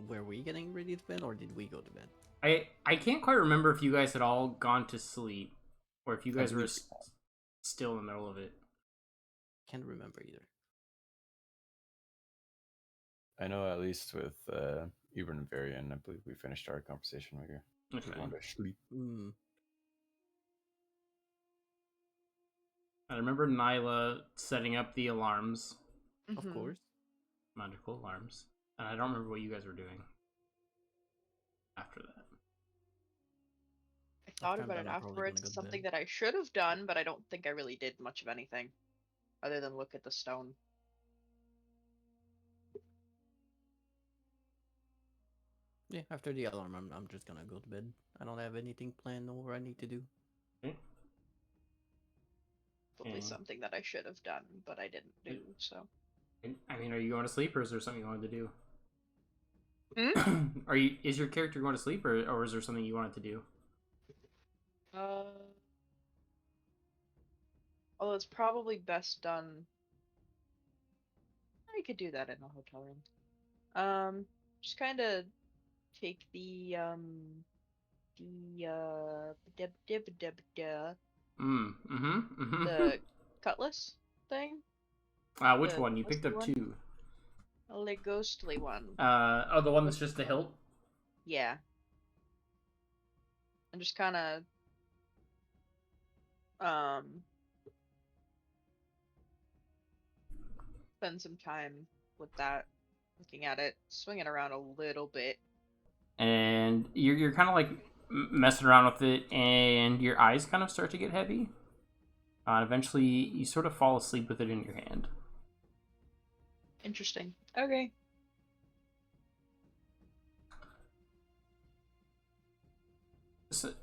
were we getting ready to bed, or did we go to bed? I can't quite remember if you guys had all gone to sleep, or if you guys were still in the middle of it. Can't remember either. I know at least with Ibn and Varian, I believe we finished our conversation with you. Okay. We wanted to sleep. I remember Nyla setting up the alarms. Of course. Magical alarms. And I don't remember what you guys were doing after that. I thought about it afterwards. It's something that I should have done, but I don't think I really did much of anything. Other than look at the stone. Yeah, after the alarm, I'm just gonna go to bed. I don't have anything planned or I need to do. Okay. Probably something that I should have done, but I didn't do, so. I mean, are you going to sleep, or is there something you wanted to Hmm? do? Is your character going to sleep, or is there something you wanted to do? Although it's probably best done. I could do that in a hotel room. Just kind of take the the cutlass thing. Which one? You picked up two. The ghostly one. Oh, the one that's just the hilt? Yeah. And just kind of spend some time with that, looking at it, swing it around a little bit. And you're kind of like messing around with it, and your eyes kind of start to get heavy. Eventually, you sort of fall asleep with it in your hand. Interesting. Okay. So,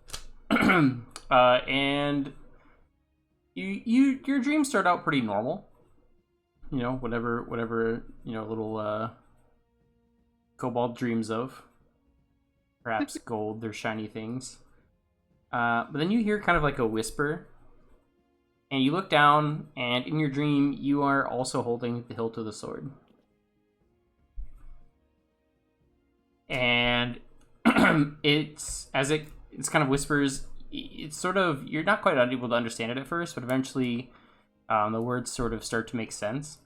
and your dreams start out pretty normal. You know, whatever little Kobold dreams of. Perhaps gold, they're shiny things. But then you hear kind of like a whisper, and you look down, and in your dream, you are also holding the hilt of the sword. And it's kind of whispers. It's sort of, you're not quite able to understand it at first, but eventually the words sort of start to make sense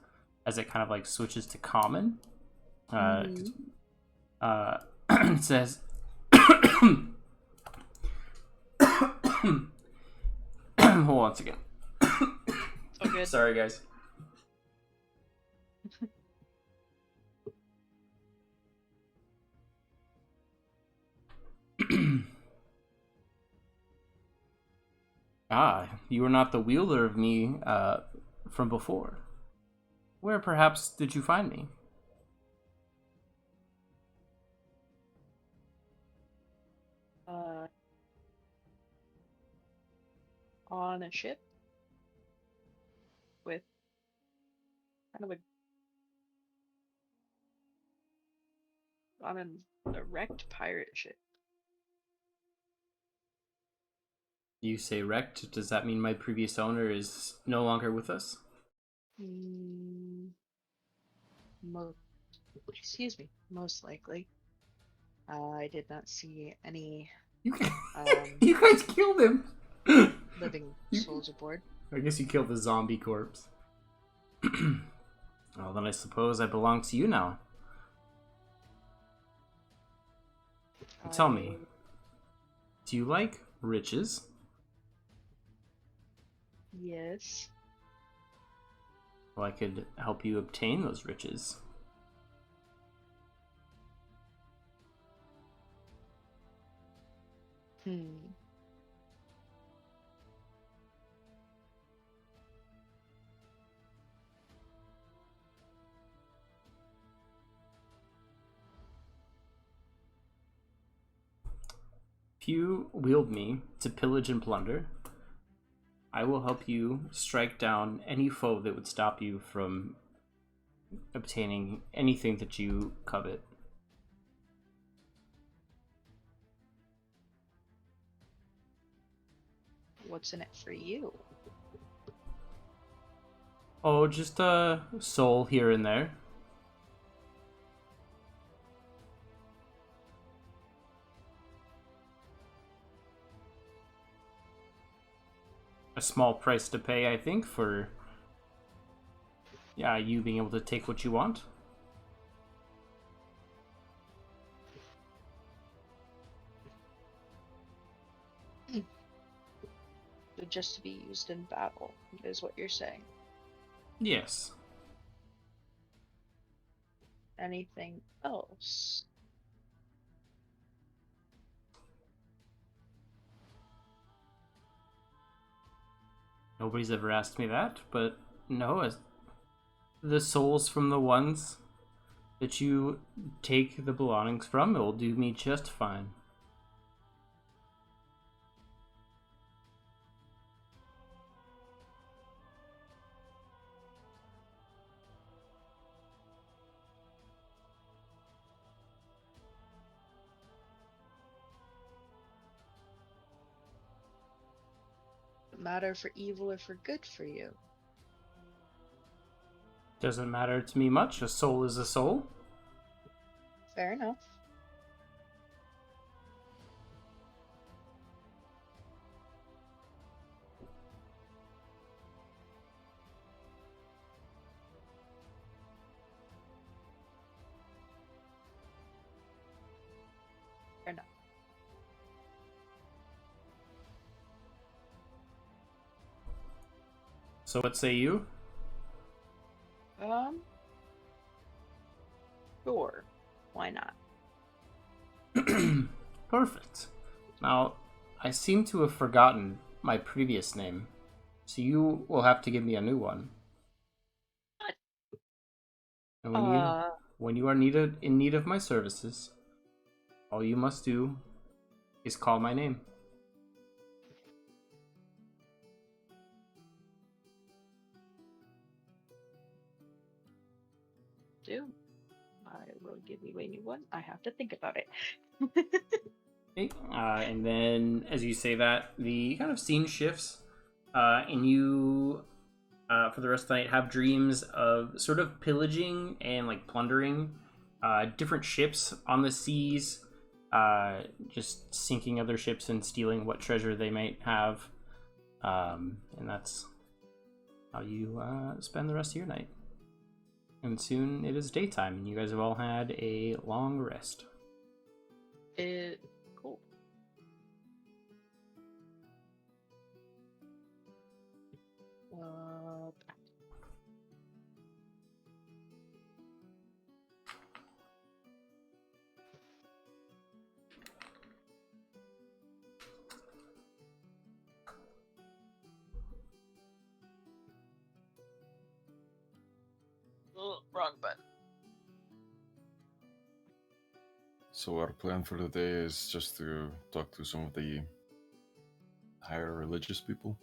as it kind of like switches to common. It says, hold on a second. Okay. Sorry, guys. You are not the wielder of me from before. Where perhaps did you find me? On a ship with kind of on a wrecked pirate ship. You say wrecked. Does that mean my previous owner is no longer with us? Excuse me. Most likely. I did not see any. You guys killed him. Living souls aboard. I guess you killed the zombie corpse. Well, then I suppose I belong to you now. Tell me, do you like riches? Yes. Well, I could help you obtain those riches. If you wield me to pillage and plunder, I will help you strike down any foe that would stop you from obtaining anything that you covet. What's in it for you? Oh, just a soul here and there. a small price to pay, I think, for you being able to take what you want. So just to be used in battle is what you're saying. Yes. Anything else? Nobody's ever asked me that, but no, the souls from the ones that you take the belongings from, it will do me just fine. Matter for evil or for good for you? Doesn't matter to me much. A soul is a soul. Fair enough. Fair enough. So what say you? Sure. Why not? Perfect. Now, I seem to have forgotten my previous name, so you will have to give me a new one. What? And when you are in need of my services, all you must do is call my name. I will give you a new one. I have to think about it. Okay. And then, as you say that, the kind of scene shifts, and you, for the rest of the night, have dreams of sort of pillaging and like plundering different ships on the seas, just sinking other ships and stealing what treasure they might have, and that's how you spend the rest of your night. And soon it is daytime, and you guys have all had a long rest. Cool. Wrong button. So our plan for the day is just to talk to some of the higher religious people.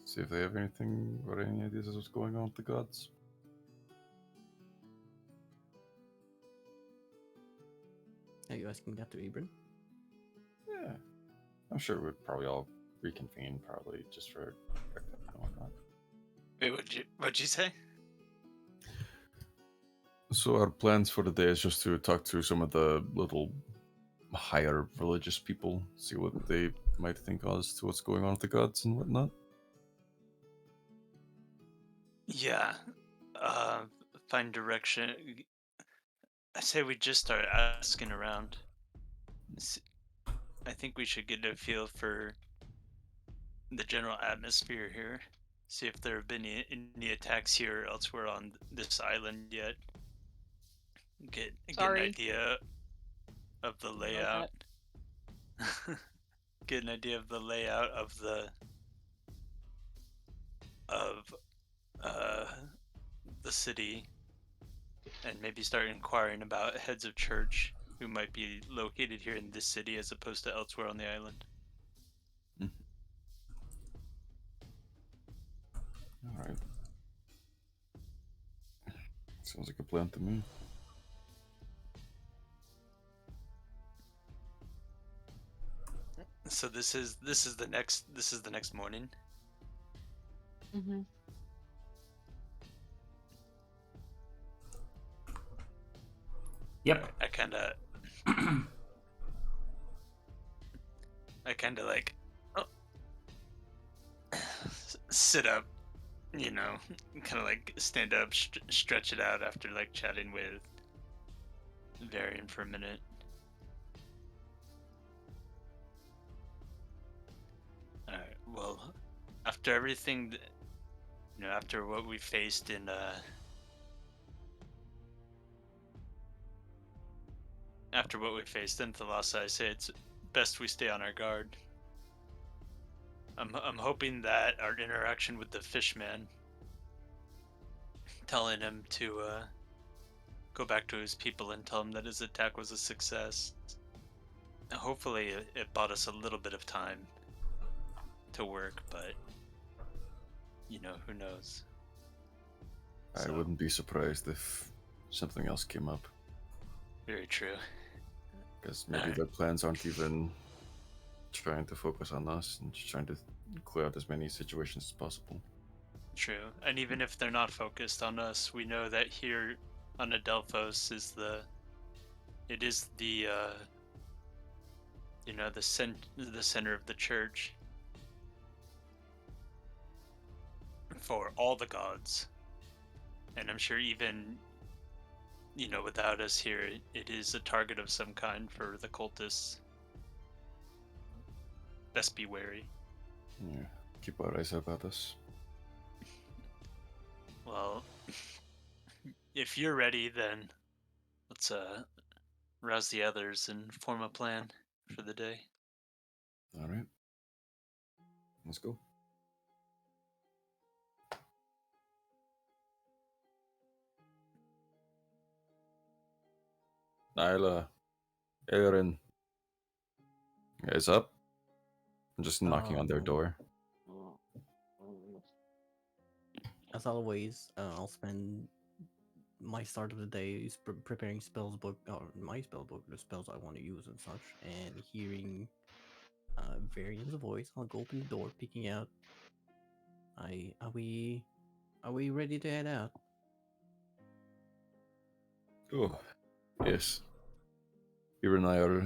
See if they have anything or any ideas of what's going on with the gods. Are you asking that to Ibrin? Yeah. I'm sure we'd probably all reconvene, probably just for breakfast and whatnot. Wait, what'd you say? So our plans for the day is just to talk to some of the little higher religious people, see what they might think as to what's going on with the gods and whatnot. Yeah. Find direction. I say we just start asking around. I think we should get a feel for the general atmosphere here. See if there have been any attacks here or elsewhere on this island yet. Get an idea of the layout. Get an idea of the layout of the city, and maybe start inquiring about heads of church who might be located here in this city as opposed to elsewhere on the island. All right. Sounds like a plan to me. So this is the next morning. Mm-hmm. Yep. I kind of like, oh, sit up, you know, kind of like stand up, stretch it out after like chatting with Varian for a minute. Alright, well, after everything, after what we faced in, after what we faced in Thalassa, I say it's best we stay on our guard. I'm hoping that our interaction with the fishman, telling him to go back to his people and tell him that his attack was a success. Hopefully, it bought us a little bit of time to work, but who knows? I wouldn't be surprised if something else came up. Very true. Because maybe their plans aren't even trying to focus on us and just trying to clear out as many situations as possible. True. And even if they're not focused on us, we know that here on Adelphos is the center of the church for all the gods. And I'm sure even without us here, it is a target of some kind for the cultists. Best be wary. Yeah, keep our eyes about us. Well, if you're ready, then let's rouse the others and form a plan for the day. All right, let's go. Nyla, Aaron, you guys up? I'm just knocking on their door. As always, I'll spend my start of the day is preparing spells book, or my spell book, the spells I want to use and such, and hearing Varian's voice. I'll go open the door, peeking out. Are we ready to head out? Oh, yes. Ira and I are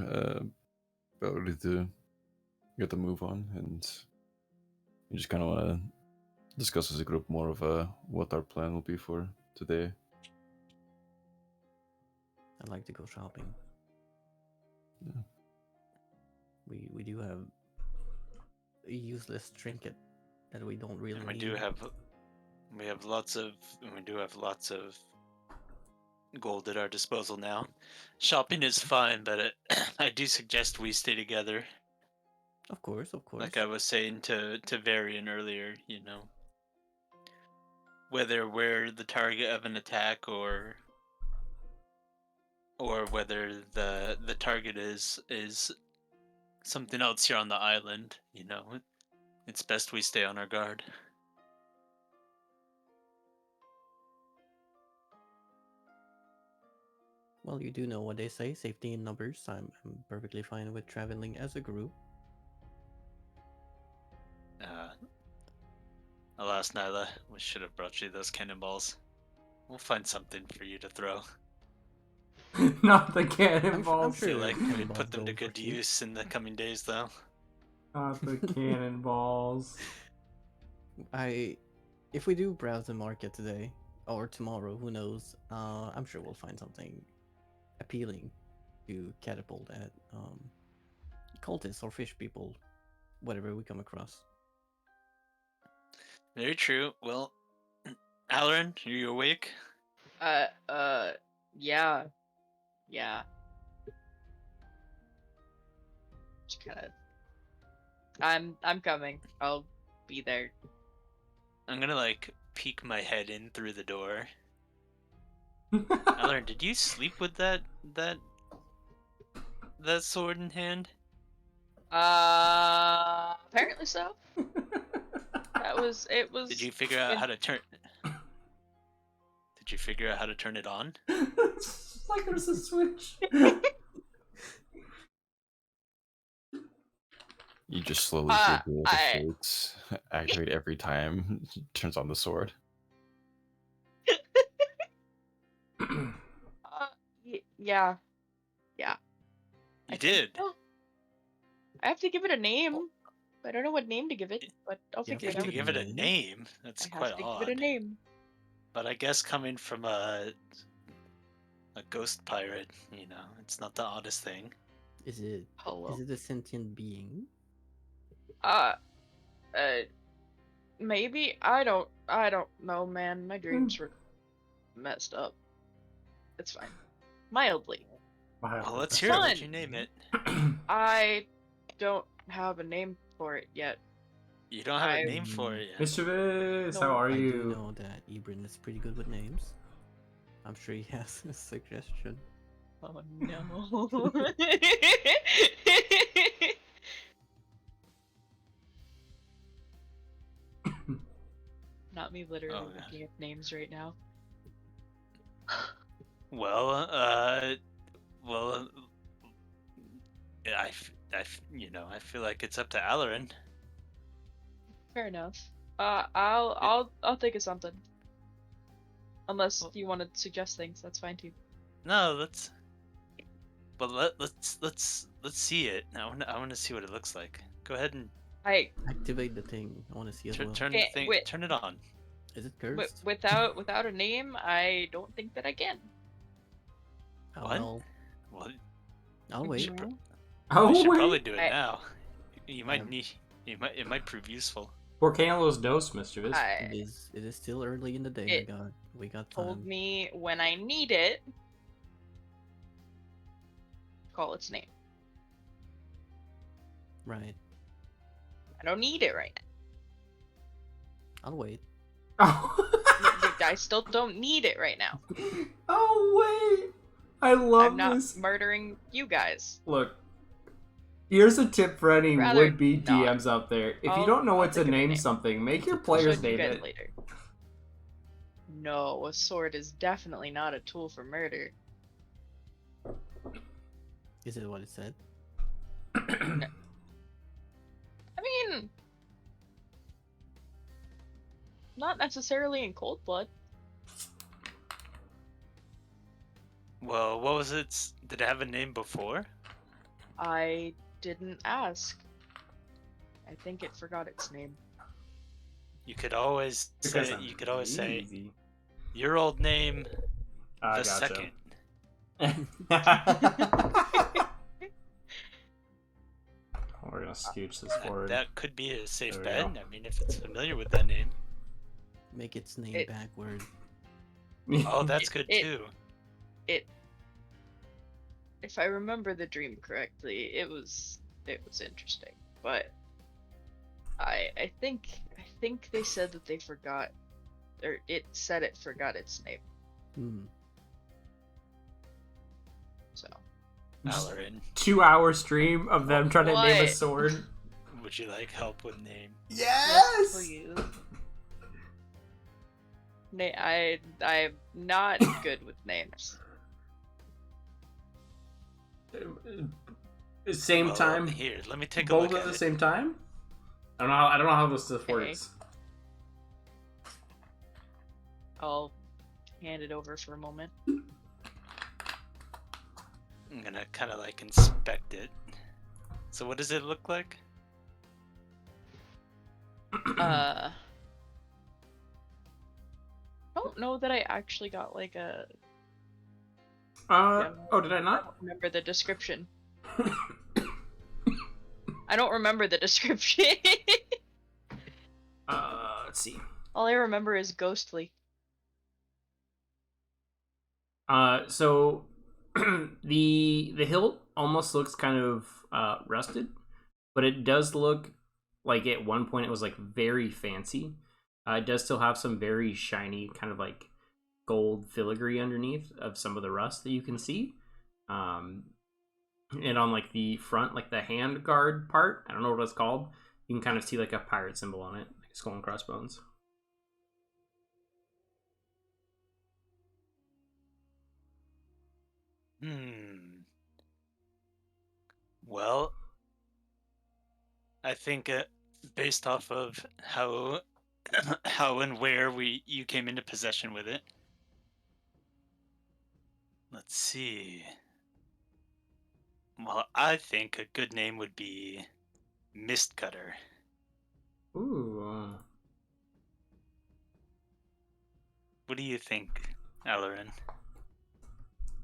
about ready to get the move on, and we just kind of want to discuss as a group more of what our plan will be for today. I'd like to go shopping. Yeah. We do have a useless trinket that we don't really And we need. do have lots of gold at our disposal now. Shopping is fine, but I do suggest we stay together. Of course. Like I was saying to Varian earlier, whether we're the target of an attack or whether the target is something else here on the island, it's best we stay on our guard. Well, you do know what they say, safety in numbers. I'm perfectly fine with traveling as a group. Alas, Nyla, we should have brought you those cannonballs. We'll find something for you to throw. Not the I'm cannonballs. sure I feel like we'd cannonballs put them to go for good cheap. use in the coming days, though. Not the cannonballs. If we do browse the market today or tomorrow, who knows? I'm sure we'll find something appealing to catapult at cultists or fish people, whatever we come across. Very true. Well, Halloran, are you awake? Yeah. Yeah. Just kind of. I'm coming. I'll be there. I'm gonna like peek my head in through the door. Halloran, did you sleep with that sword in hand? Apparently so. It was. Did you figure out how to turn? Did you figure out how to turn it on? It's like there's a switch. You just slowly reveal the fates, activate every time, turns on the sword. Yeah. You did. I have to give it a name. I don't know what name to give it, but I'll You have figure You it have to to out. give give it a name. That's I quite have to give it a odd. name. But I guess coming from a ghost pirate, it's not the oddest thing. Is it Hello. is it a sentient being? Uh, maybe I don't know, man. My dreams were messed up. It's fine. Mildly. Well, let's It's hear it. fun. What'd you name it? I don't have a name for it yet. You don't have I- a name for it yet. Mischievous, No, how are I do you? know that Ebrin is pretty good with names. I'm sure he has a suggestion. Oh no. Not me literally Oh, God. looking at names right now. Well, well, I feel like it's up to Alarin. Fair enough. I'll think of something. Unless Well- you want to suggest things, that's fine too. No, let's see it. I want to see what it looks like. Go ahead and I Activate the thing. I want to see as well. turn the Can't- thing. wait. Turn it on. Is it cursed? without a name, I don't think that I can. Oh, What? well, Well, I'll we wait. should, Oh, we should wait. probably do it I- now. You might Um, need. It might prove useful. Volcano's dose, Mischievous. It is still early in the day. It We got told time. me when I need it, call its name. Right. I don't need it right I'll wait. Oh, now. I still don't need it right now. oh wait. I love I'm not this. murdering you guys. Look, here's a tip for any Rather would-be not. DMs out there. If you I'll- don't know I'll what to think of a name name. something, make your I'll I'll players show you name guys it. later. No, a sword is definitely not a tool for murder. Is it what it said? I mean, not necessarily in cold blood. Well, what was it? Did it have a name before? I didn't ask. I think it forgot its name. You could always Because say. I'm You could always say easy. your old name, I the second. We're gonna scooch this That, forward. that could be a safe There we bet. go. I mean, if it's familiar with that name. Make its name It- backward. Oh, that's good it- too. If I remember the dream correctly, it was interesting. But I think they said that they forgot, or it said it forgot its name. Hmm. So Alarin, 2-hour stream of them trying to name a What? sword. would you like help with name? yes, please. I'm not good with names. Same Well, time. Here, let me take a Both look at the it. same time. I don't know how this stuff Okay. works. I'll hand it over for a moment. I'm gonna kind of like inspect it. So what does it look like? I don't know that I actually got like a. Oh, did I I not? don't remember the description. I don't remember the description. Let's see. All I remember is ghostly. So the hilt almost looks kind of rusted, but it does look like at one point it was like very fancy. It does still have some very shiny kind of like gold filigree underneath of some of the rust that you can see. And on like the front, like the hand guard part, I don't know what it's called, you can kind of see like a pirate symbol on it, like skull and crossbones. Well, I think based off of how how and where you came into possession with it. Let's see. Well, I think a good name would be Mist Cutter. Ooh. What do you think, Alarin?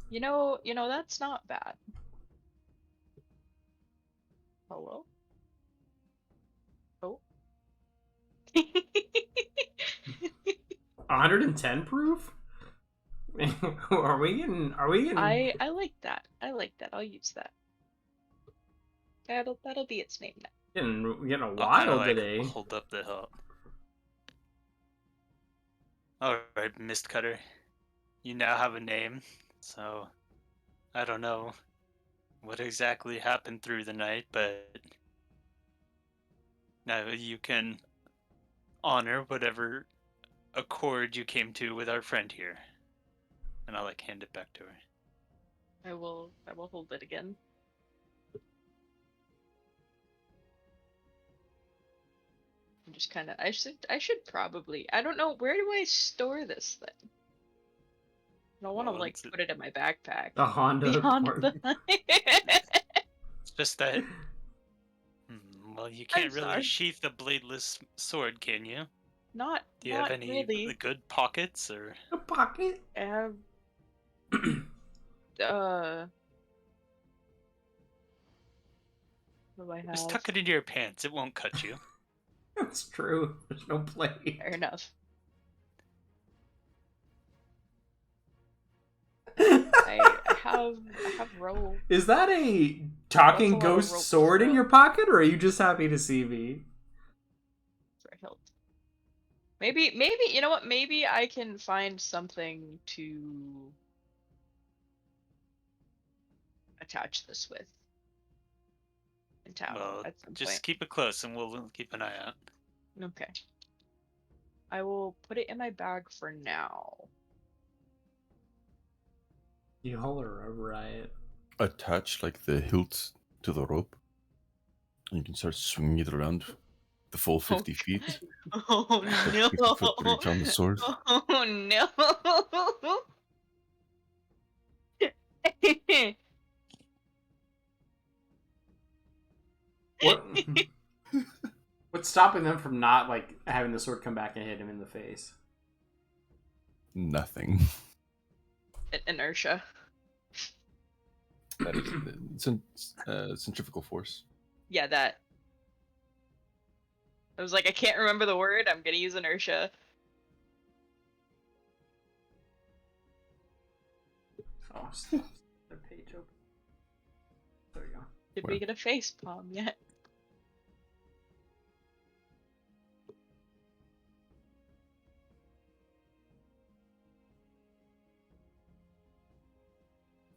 You know, that's not bad. Hello? Oh. 110 proof? Are we getting? I like that. I like that. I'll use that. That'll be its name now. Getting a I'll kind of while like today. hold up the hilt. Alright, Mist Cutter. You now have a name, so I don't know what exactly happened through the night, but now you can honor whatever accord you came to with our friend here. And I'll like hand it back to her. I will hold it again. I'm just kind of. I should probably. I don't know, where do I store this thing? I don't want to Well, like put it in my backpack. The Honda Beyond Accord. the. it's just that. Well, you I'm can't really sorry. sheath a bladeless sword, can you? Not Do you have not any really. good pockets, or A pocket. I have uh. What do I just have? tuck it into your pants? It won't cut you. That's true. There's no plate. Fair enough. I have roll. Is that a talking That's a lot of ghost rope sword in for- your pocket, or are you just happy to see me? for a hilt. Maybe you know what? Maybe I can find something to attach this with in town Well, at some just point. keep it close, and we'll keep an eye out. Okay. I will put it in my bag for now. You holler over it. Attach like the hilt to the rope. And you can start swinging it around the full 50 feet. Oh Like no! 50-foot reach on the sword. Oh no! What? What's stopping them from not like having the sword come back and hit him in the face? Nothing. Inertia. That is centrifugal force. Yeah, that. I was like, I can't remember the word. I'm gonna use inertia. Oh, the page open. There we go. Did Where? we get a face palm yet?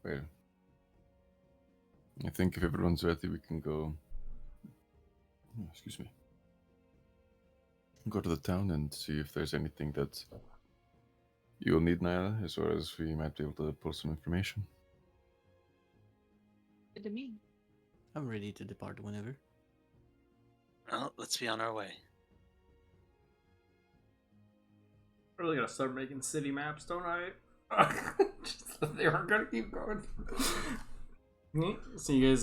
Well, I think if everyone's ready, we can go. Excuse me. Go to the town and see if there's anything that you'll need, Nyla, as well as we might be able to pull some information. Good to me. I'm ready to depart whenever. Well, let's be on our way. I really gotta start making city maps, don't I? They aren't gonna keep going. Okay, so you guys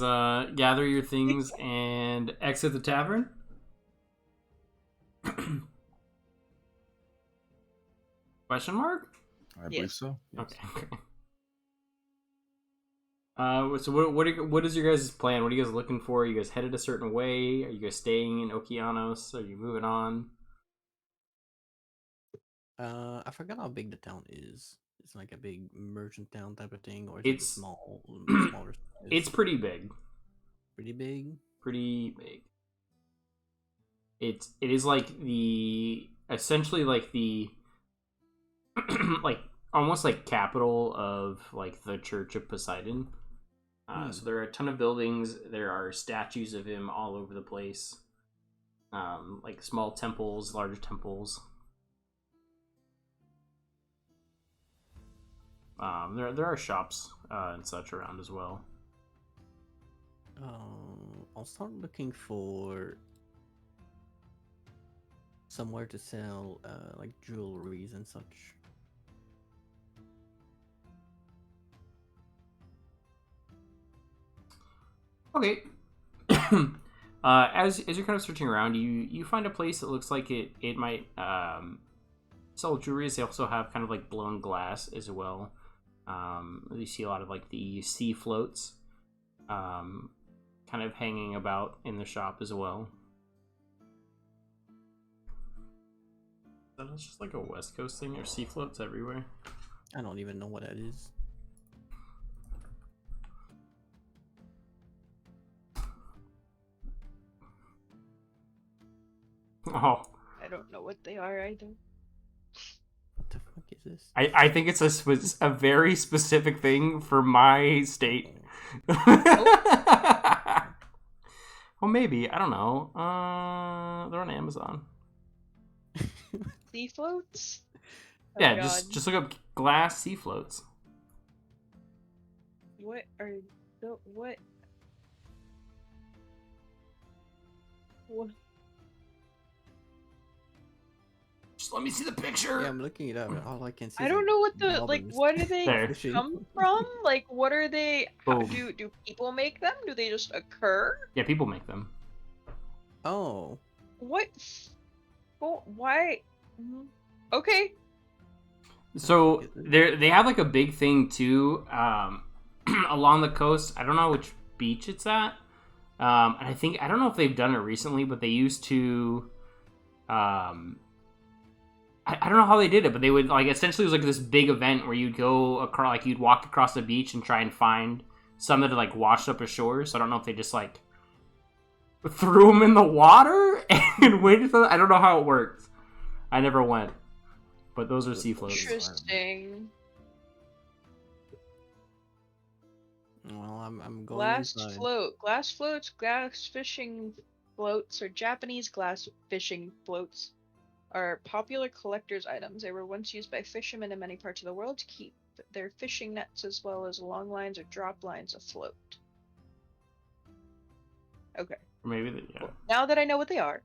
gather your things and exit the tavern. Question mark? I believe so. Yes. Okay. So what is your guys' plan? What are you guys looking for? Are you guys headed a certain way? Are you guys staying in Okeanos? Are you moving on? I forgot how big the town is. It's like a big merchant town type of thing, or is It's- it small, smaller? It's pretty big. pretty big. Pretty big. It is like the essentially like the like almost like capital of like the Church of Poseidon. So there are a ton of buildings. There are statues of him all over the place. Like small temples, large temples. There are shops and such around as well. I'll start looking for somewhere to sell like jewelries and such. Okay. As you're kind of searching around, you find a place that looks like it might sell jewelry. They also have kind of like blown glass as well. You see a lot of like the sea floats kind of hanging about in the shop as well. That's just like a West Coast thing. There's sea floats everywhere. I don't even know what that is. Oh, I don't know what they are either. What the fuck is this? I think it's a very specific thing for my state. Well, maybe, I don't know. They're on Amazon. Sea floats? Oh, Yeah, God. just look up glass sea floats. What are the what? What? Just let me see the picture. Yeah, I'm looking it up. All I can see. I is, don't like, know what the like. bubbles What do they There. fishing. come from? Like, what are they? How, Boom. do people make them? Do they just occur? Yeah, people make them. Oh, What? Well, why? Okay. So they have like a big thing too, along the coast. I don't know which beach it's at, and I don't know if they've done it recently, but they used to. I don't know how they did it, but they would like essentially it was like this big event where you'd go across, like you'd walk across the beach and try and find some that had like washed up ashore. So I don't know if they just like threw them in the water and waited for them. I don't know how it worked. I never went. But those are sea floats. Interesting. well, I'm going Glass inside. float. Glass floats, glass fishing floats, or Japanese glass fishing floats are popular collector's items. They were once used by fishermen in many parts of the world to keep their fishing nets as well as long lines or drop lines afloat. Okay. Or maybe they, yeah. Cool. Now that I know what they are.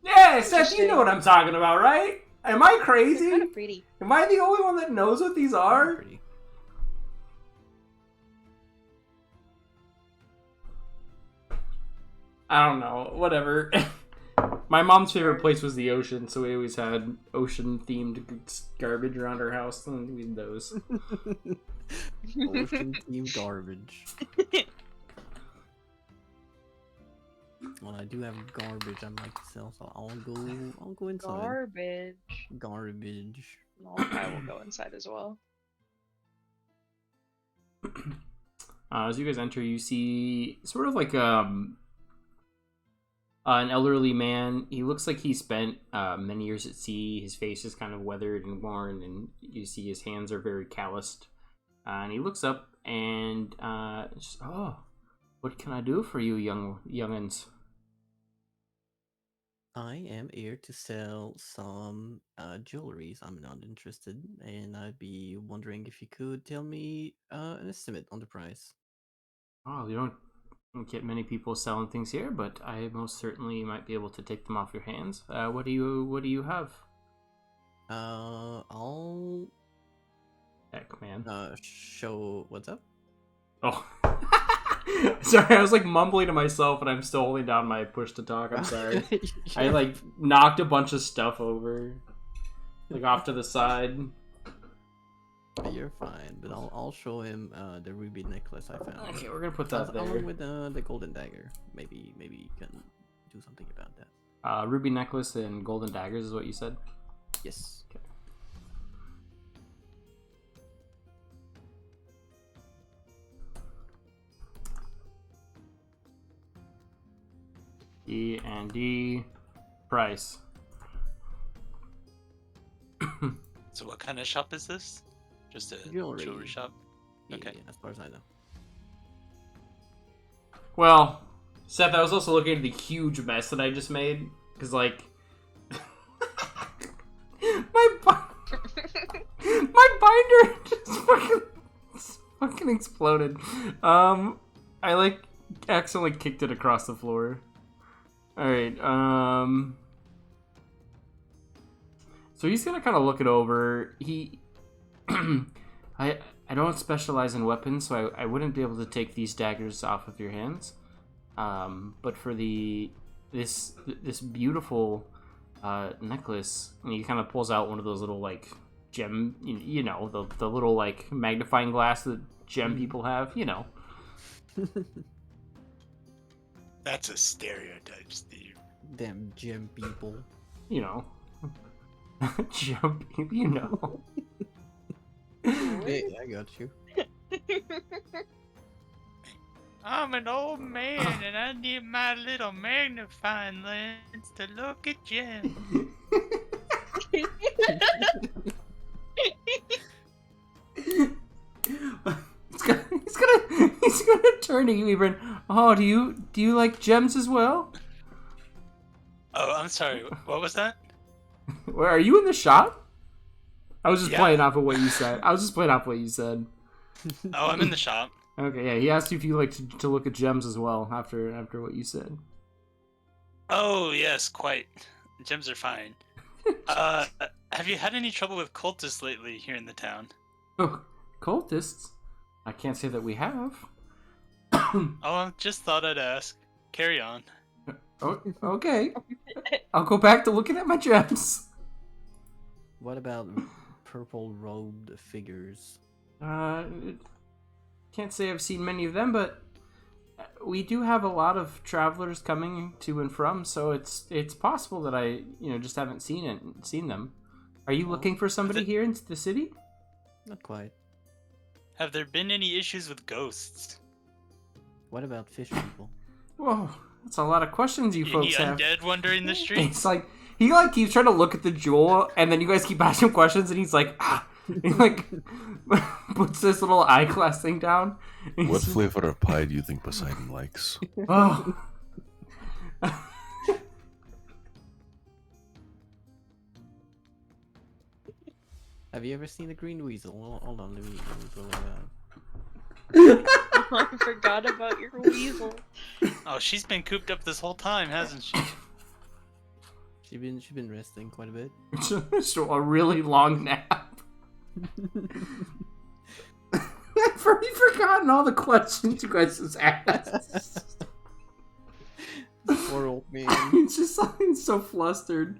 Yeah, Seth, you know what I'm talking about, right? Am I crazy? Kind of pretty. Am I the only one that knows what these are? Pretty. I don't know. Whatever. My mom's favorite place was the ocean, so we always had ocean-themed garbage around our house, and we had those. Ocean team garbage. Well, I do have garbage I'd like to sell, so I'll go inside. Garbage. Garbage. No, I will go inside as well. As you guys enter, you see sort of like an elderly man. He looks like he spent many years at sea. His face is kind of weathered and worn, and you see his hands are very calloused. And he looks up and just, oh, what can I do for you, youngins? I am here to sell some jewelries. I'm not interested, and I'd be wondering if you could tell me an estimate on the price. Oh, you don't get many people selling things here, but I most certainly might be able to take them off your hands. What do you have? I'll Heck, man. show what's up. Oh. Sorry, I was like mumbling to myself and I'm still holding down my push to talk. I'm sorry. I like knocked a bunch of stuff over. Like off to the side. You're fine, but I'll show him the ruby necklace I found. Okay, we're gonna put that there. Along with the golden dagger. Maybe you can do something about that. Ruby necklace and golden daggers is what you said? Yes. Okay. E&D price. So what kind of shop is this? Just a jewelry shop? Okay. Yeah, as far as I know. Well, Seth, I was also looking at the huge mess that I just made. Because, like... my binder just fucking exploded. I, like, accidentally kicked it across the floor. Alright, so he's gonna kind of look it over. I I don't specialize in weapons, so I wouldn't be able to take these daggers off of your hands. But for this beautiful necklace, and he kind of pulls out one of those little like gem, you know, the little like magnifying glass that gem people have, you know. That's a stereotype, Steve. Damn gem people. You know. Gem, you know. Yeah, I got you. I'm an old man and I need my little magnifying lens to look at gems. He's gonna turn to you, Ebron. Oh, do you like gems as well? Oh, I'm sorry. What was that? Where are you in the shop? I was just Yeah. playing off of what you said. Oh, I'm in the shop. Okay, yeah. He asked you if you like to look at gems as well after what you said. Oh, yes, quite. Gems are fine. Have you had any trouble with cultists lately here in the town? Oh, cultists? I can't say that we have. Oh, just thought I'd ask. Carry on. Oh, okay. I'll go back to looking at my gems. What about purple robed figures? Can't say I've seen many of them, but we do have a lot of travelers coming to and from, so it's possible that I just haven't seen them. Are you looking for somebody here in the city? Not quite. Have there been any issues with ghosts? What about fish people? Whoa, that's a lot of questions you Any folks have. undead wandering the streets? It's like he keeps trying to look at the jewel, and then you guys keep asking him questions, and he's like, ah. He puts this little eyeglass thing down. What flavor of pie do you think Poseidon likes? Oh. Have you ever seen a green weasel? Hold on, let me pull it out. I forgot about your weasel. Oh, she's been cooped up this whole time, hasn't she? She's been resting quite a bit. So a really long nap. I've already forgotten all the questions you guys just asked. Poor old man. It's just something so flustered.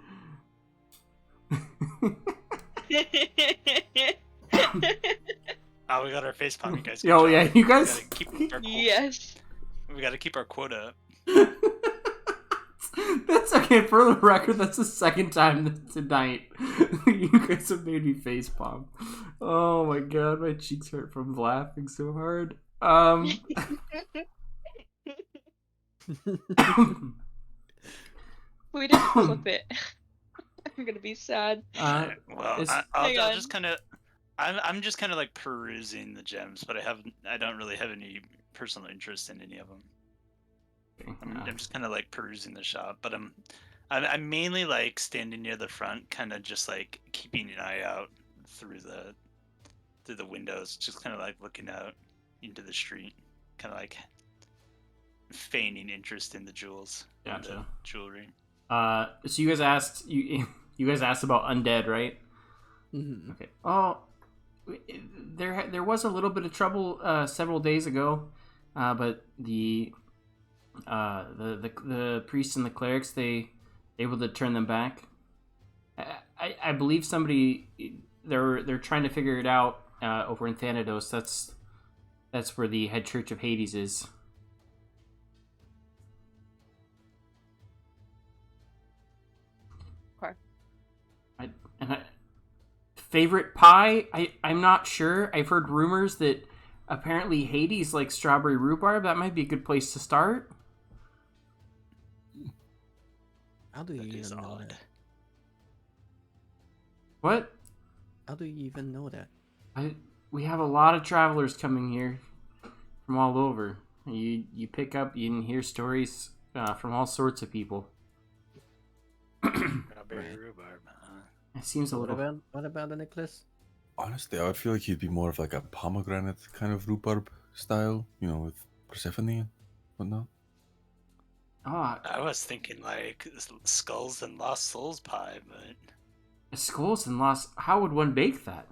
Oh, we got our face palm, you guys. Oh Good yeah, job. you guys. We gotta keep our Yes. We gotta keep our quota up. That's okay. For the record, that's the second time tonight you guys have made me facepalm. Oh my god, my cheeks hurt from laughing so hard. We didn't clip it. I'm gonna be sad. Well, it's- I'll just kind of, I'm just kind of like perusing the gems, but I don't really have any personal interest in any of them. I'm just kind of like perusing the shop, but I'm mainly like standing near the front, kind of just like keeping an eye out through the windows, just kind of like looking out into the street, kind of like feigning interest in the jewels, and the Gotcha. jewelry. So you guys asked you guys asked about undead, right? Mhm. Okay. Oh, there was a little bit of trouble several days ago, but the priests and the clerics, they able to turn them back. I believe somebody they're trying to figure it out over in Thanatos. That's where the head church of Hades is. Okay. Favorite pie? I'm not sure. I've heard rumors that apparently Hades likes strawberry rhubarb. That might be a good place to start. How do you That is even know odd. that? What? How do you even know that? We have a lot of travelers coming here from all over. You pick up, you can hear stories from all sorts of people. Strawberry Right. rhubarb. It seems a What little. about the necklace? Honestly, I would feel like he'd be more of like a pomegranate kind of rhubarb style, with Persephone and whatnot. Oh, I was thinking like skulls and lost souls pie, but skulls and lost. How would one bake that?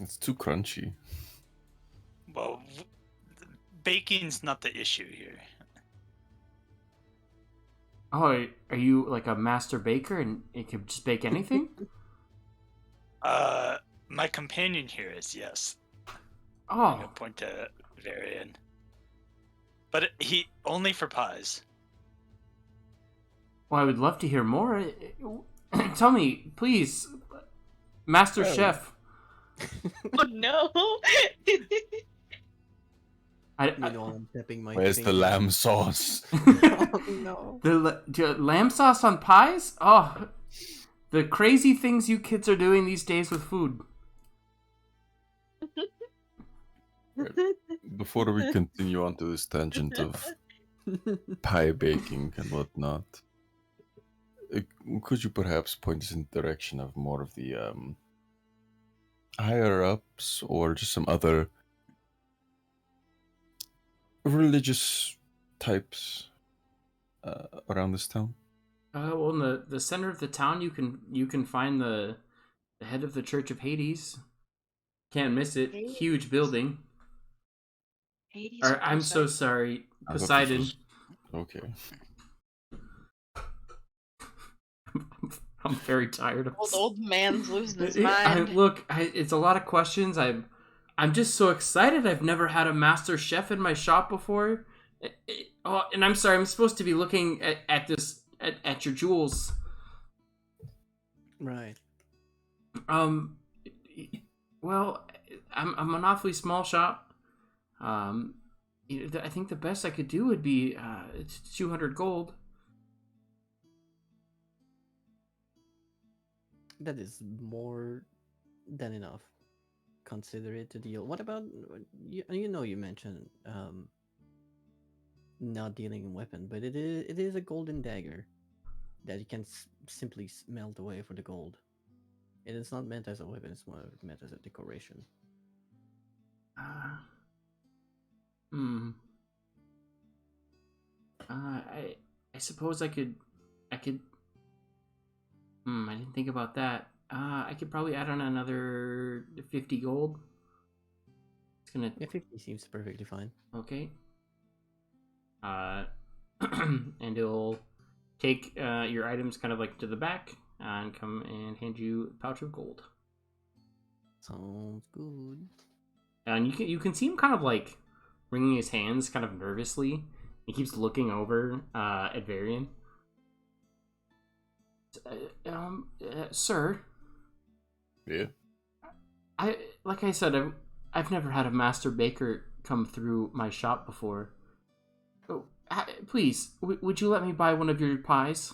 It's too crunchy. Well, baking's not the issue here. Oh, are you like a master baker and you can just bake anything? My companion here is, yes. I'm Oh, gonna point to Varian. But he only for pies. well, I would love to hear more. Tell me, please, Master Oh. Chef. Oh no! Meanwhile, I'm tapping my Where's the finger. lamb sauce? Oh no. the lamb sauce on pies? Oh, the crazy things you kids are doing these days with food. Before we continue on to this tangent of pie baking and whatnot, could you perhaps point us in the direction of more of the higher ups or just some other religious types around this town? Well, in the center of the town, you can find the head of the Church of Hades. Can't miss it. Hades? Huge building. Hades Or, or I'm so Poseidon? sorry, I thought this Poseidon. was- Okay. I'm very tired of this. Old man's losing his I, mind. look, it's a lot of questions. I'm just so excited. I've never had a master chef in my shop before. Oh, and I'm sorry. I'm supposed to be looking at this at your jewels. Right. Well, I'm an awfully small shop. I think the best I could do would be it's 200 gold. That is more than enough. Consider it a deal. What about you mentioned not dealing in weapon, but it is a golden dagger that you can simply melt away for the gold. It is not meant as a weapon; it's more meant as a decoration. I suppose I could. I didn't think about that. I could probably add on another 50 gold. It's gonna. Yeah, 50 seems perfectly fine. Okay. And it'll take your items kind of like to the back and come and hand you a pouch of gold. Sounds good. And you can see him kind of like wringing his hands kind of nervously. He keeps looking over at Varian. Sir, Yeah. like I said, I've never had a master baker come through my shop before. Oh, please, would you let me buy one of your pies?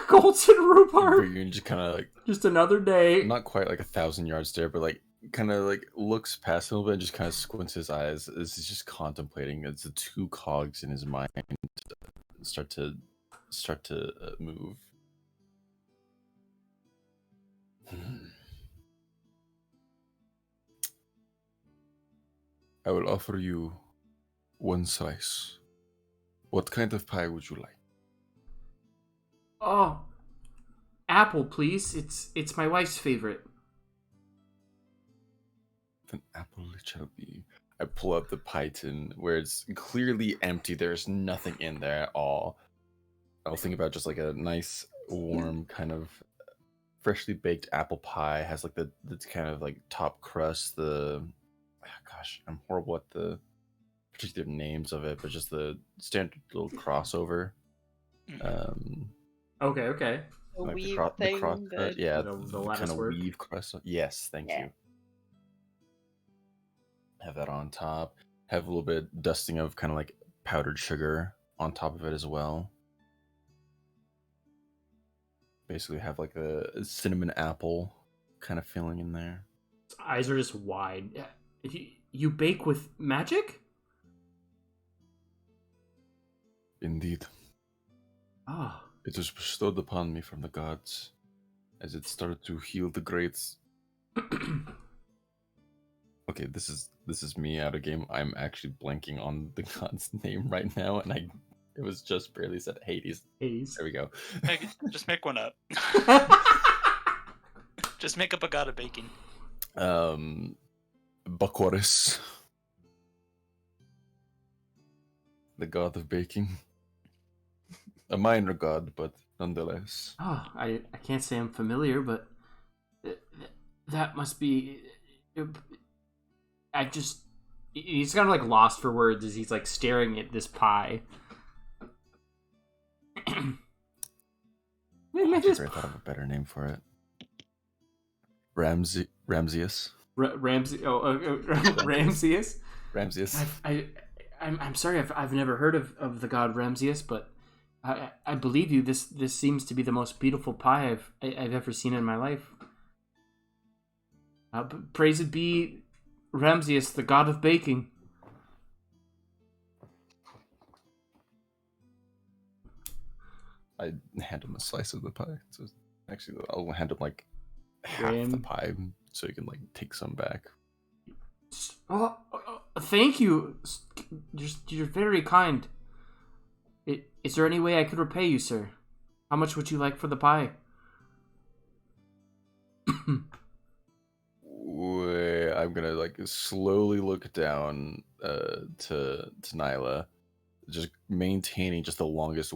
Golden rhubarb. You just kind of like, Just another day. not quite like 1,000 yards there, but like kind of like looks past him a little bit and just kind of squints his eyes as he's just contemplating as the two cogs in his mind start to move. I will offer you one slice. What kind of pie would you like? Oh, apple, please. It's my wife's favorite. An apple it shall be. I pull up the pie tin where it's clearly empty. There's nothing in there at all. I was thinking about just like a nice, warm, kind of freshly baked apple pie. Has like the kind of like top crust. Gosh, I'm horrible at the particular names of it, but just the standard little crossover. Okay. The Like weave the thing. cross, the- yeah, The the lattice kind of work. weave crust. Yes, thank Yeah. you. Have that on top. Have a little bit dusting of kind of like powdered sugar on top of it as well. Basically, have like a cinnamon apple kind of feeling in there. His eyes are just wide. You bake with magic? Indeed, Oh. it was bestowed upon me from the gods as it started to heal the greats. Okay, this is me out of game. I'm actually blanking on the god's name right now, and it was just barely said Hades. Hades. There we go. Just make one up. Just make up a god of baking. Bacoris, the god of baking. A minor god, but nonetheless. Oh, I can't say I'm familiar, but that must be. I just. He's kind of like lost for words as he's like staring at this pie. I thought of a better name for it. Ramses. Ramsey. Ramses. Ramses. I'm sorry. I've never heard of the god Ramses, but I believe you. This seems to be the most beautiful pie I've ever seen in my life. Praised be Ramses, the god of baking. I hand him a slice of the pie. So actually, I'll hand him like half the pie so he can like take some back. Oh, thank you. You're very kind. Is there any way I could repay you, sir? How much would you like for the pie? I'm gonna like slowly look down to Nyla, just maintaining just the longest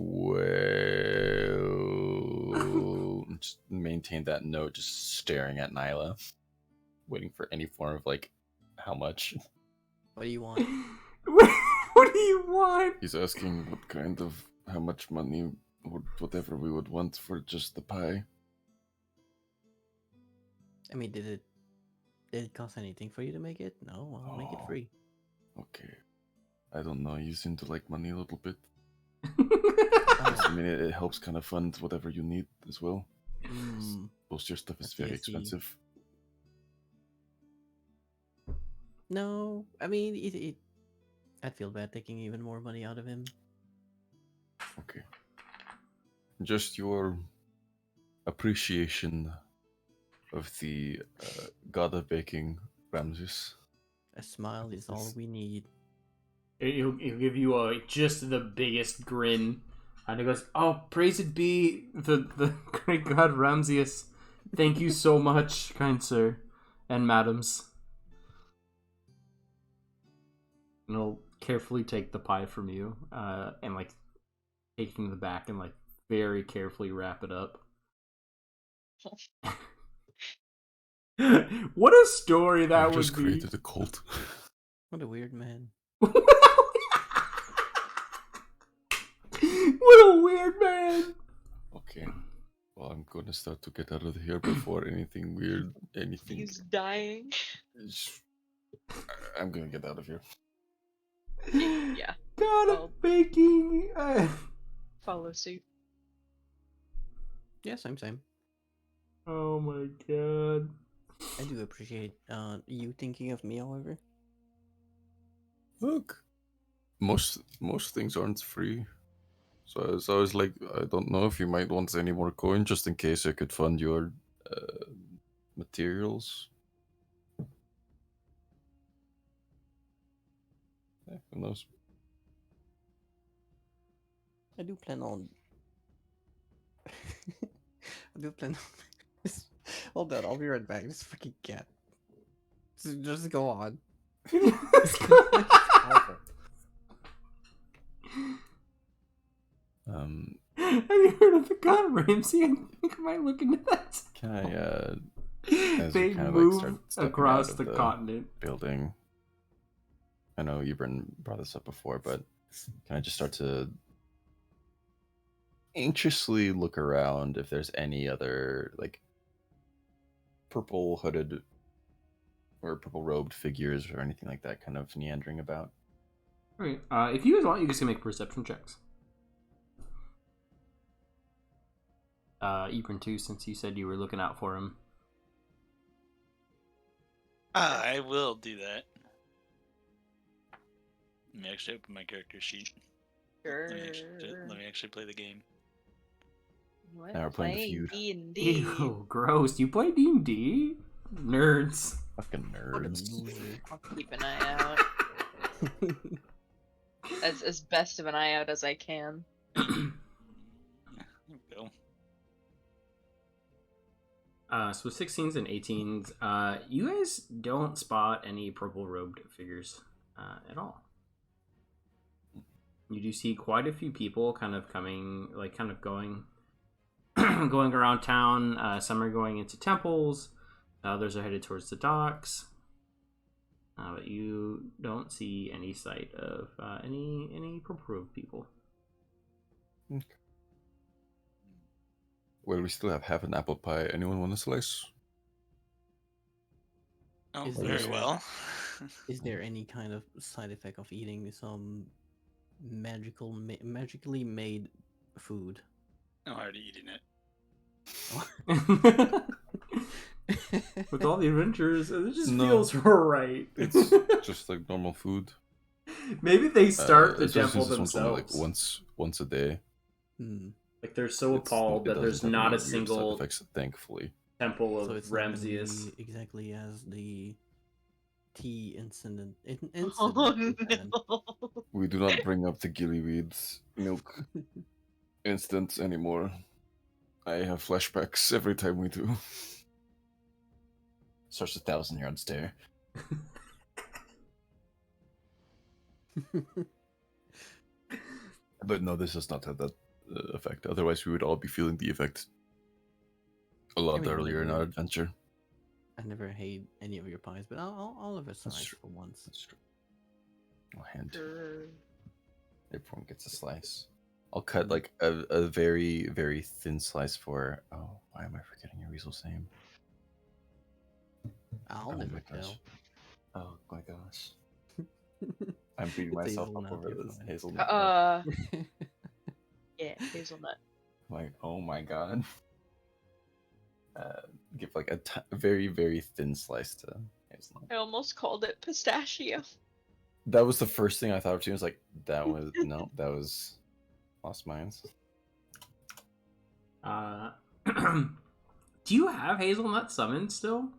just maintain that note, just staring at Nyla, waiting for any form of like how much. What do you want? What do you want? He's asking what kind of how much money or whatever we would want for just the pie. I mean, did it cost anything for you to make it? No, I'll make it free. Okay. I don't know. You seem to like money a little bit. I mean, it helps kind of fund whatever you need as well. Most of your stuff is very expensive. No, I mean, I'd feel bad taking even more money out of him. Okay. Just your appreciation of the god of baking, Ramses. A smile is all we need. He'll give you just the biggest grin, and he goes, "Oh, praised be the great god Ramses. Thank you so much, kind sir and madams." And he'll carefully take the pie from you, and like taking the back and like very carefully wrap it up. What a story that would just be! created a cult. What a weird man. What a weird man! Okay. Well, I'm gonna start to get out of here before anything weird, anything. He's dying. I'm gonna get out of here. Yeah. God of baking. Follow suit. Yeah, same. Oh my god. I do appreciate you thinking of me, however. Look, most things aren't free. So I was like, I don't know if you might want any more coin, just in case I could fund your materials. Yeah, who knows? I do plan on. I do plan on. Hold on, I'll be right back. This fucking cat. Just go on. Have you heard of the god Ramsey? I think I might look into that. Can I as they we kind of move like start stepping across out the of continent. building? I know Ebron brought this up before, but can I just start to anxiously look around if there's any other like purple hooded or purple robed figures or anything like that kind of meandering about? Alright, if you guys want, you guys can make perception checks. Ebron too, since you said you were looking out for him. I will do that. Let me actually open my character sheet. Sure. Let me actually play the game. What? Now we're playing the feud. D&D. Ew, gross. You play D&D? Nerds. Fucking nerds. I'll keep an eye out. as best of an eye out as I can. There we go. So 16s and 18s, you guys don't spot any purple robed figures at all. You do see quite a few people kind of coming, like kind of going going around town. Some are going into temples. Others are headed towards the docks. But you don't see any sight of any purple robed people. Okay. Well, we still have half an apple pie. Anyone want a slice? Oh, Is very there- well. Is there any kind of side effect of eating some magically made food? I'm already eating it. With all the adventures, it just No. feels right. It's just like normal food. Maybe they start the especially temple since it's only, like themselves. once a day. Hmm. Like they're so It appalled that doesn't there's have not any a weird side single effects, thankfully. temple So of it's not gonna Ramses. be exactly as the tea incident. Oh we had. no. We do not bring up the gillyweed milk instance anymore. I have flashbacks every time we do. Such a 1,000-yard stare. But no, this does not have that effect. Otherwise, we would all be feeling the effect a lot mean, earlier in our never- adventure. I never hate any of your pies, but I'll have a slice true. for once. That's true. I'll hand. Grr. Everyone gets a slice. I'll cut like a very, very thin slice for. Oh, why am I forgetting your weasel's name? I'll Oh never my gosh. tell. Oh my gosh. I'm beating It's myself up hazelnut, over you're this fine. hazelnut. Yeah, hazelnut. Like, oh my god. Give like a very, very thin slice to hazelnut. I almost called it pistachio. That was the first thing I thought of too. I was like, that was no, that was Lost Minds. Do you have hazelnut summoned still?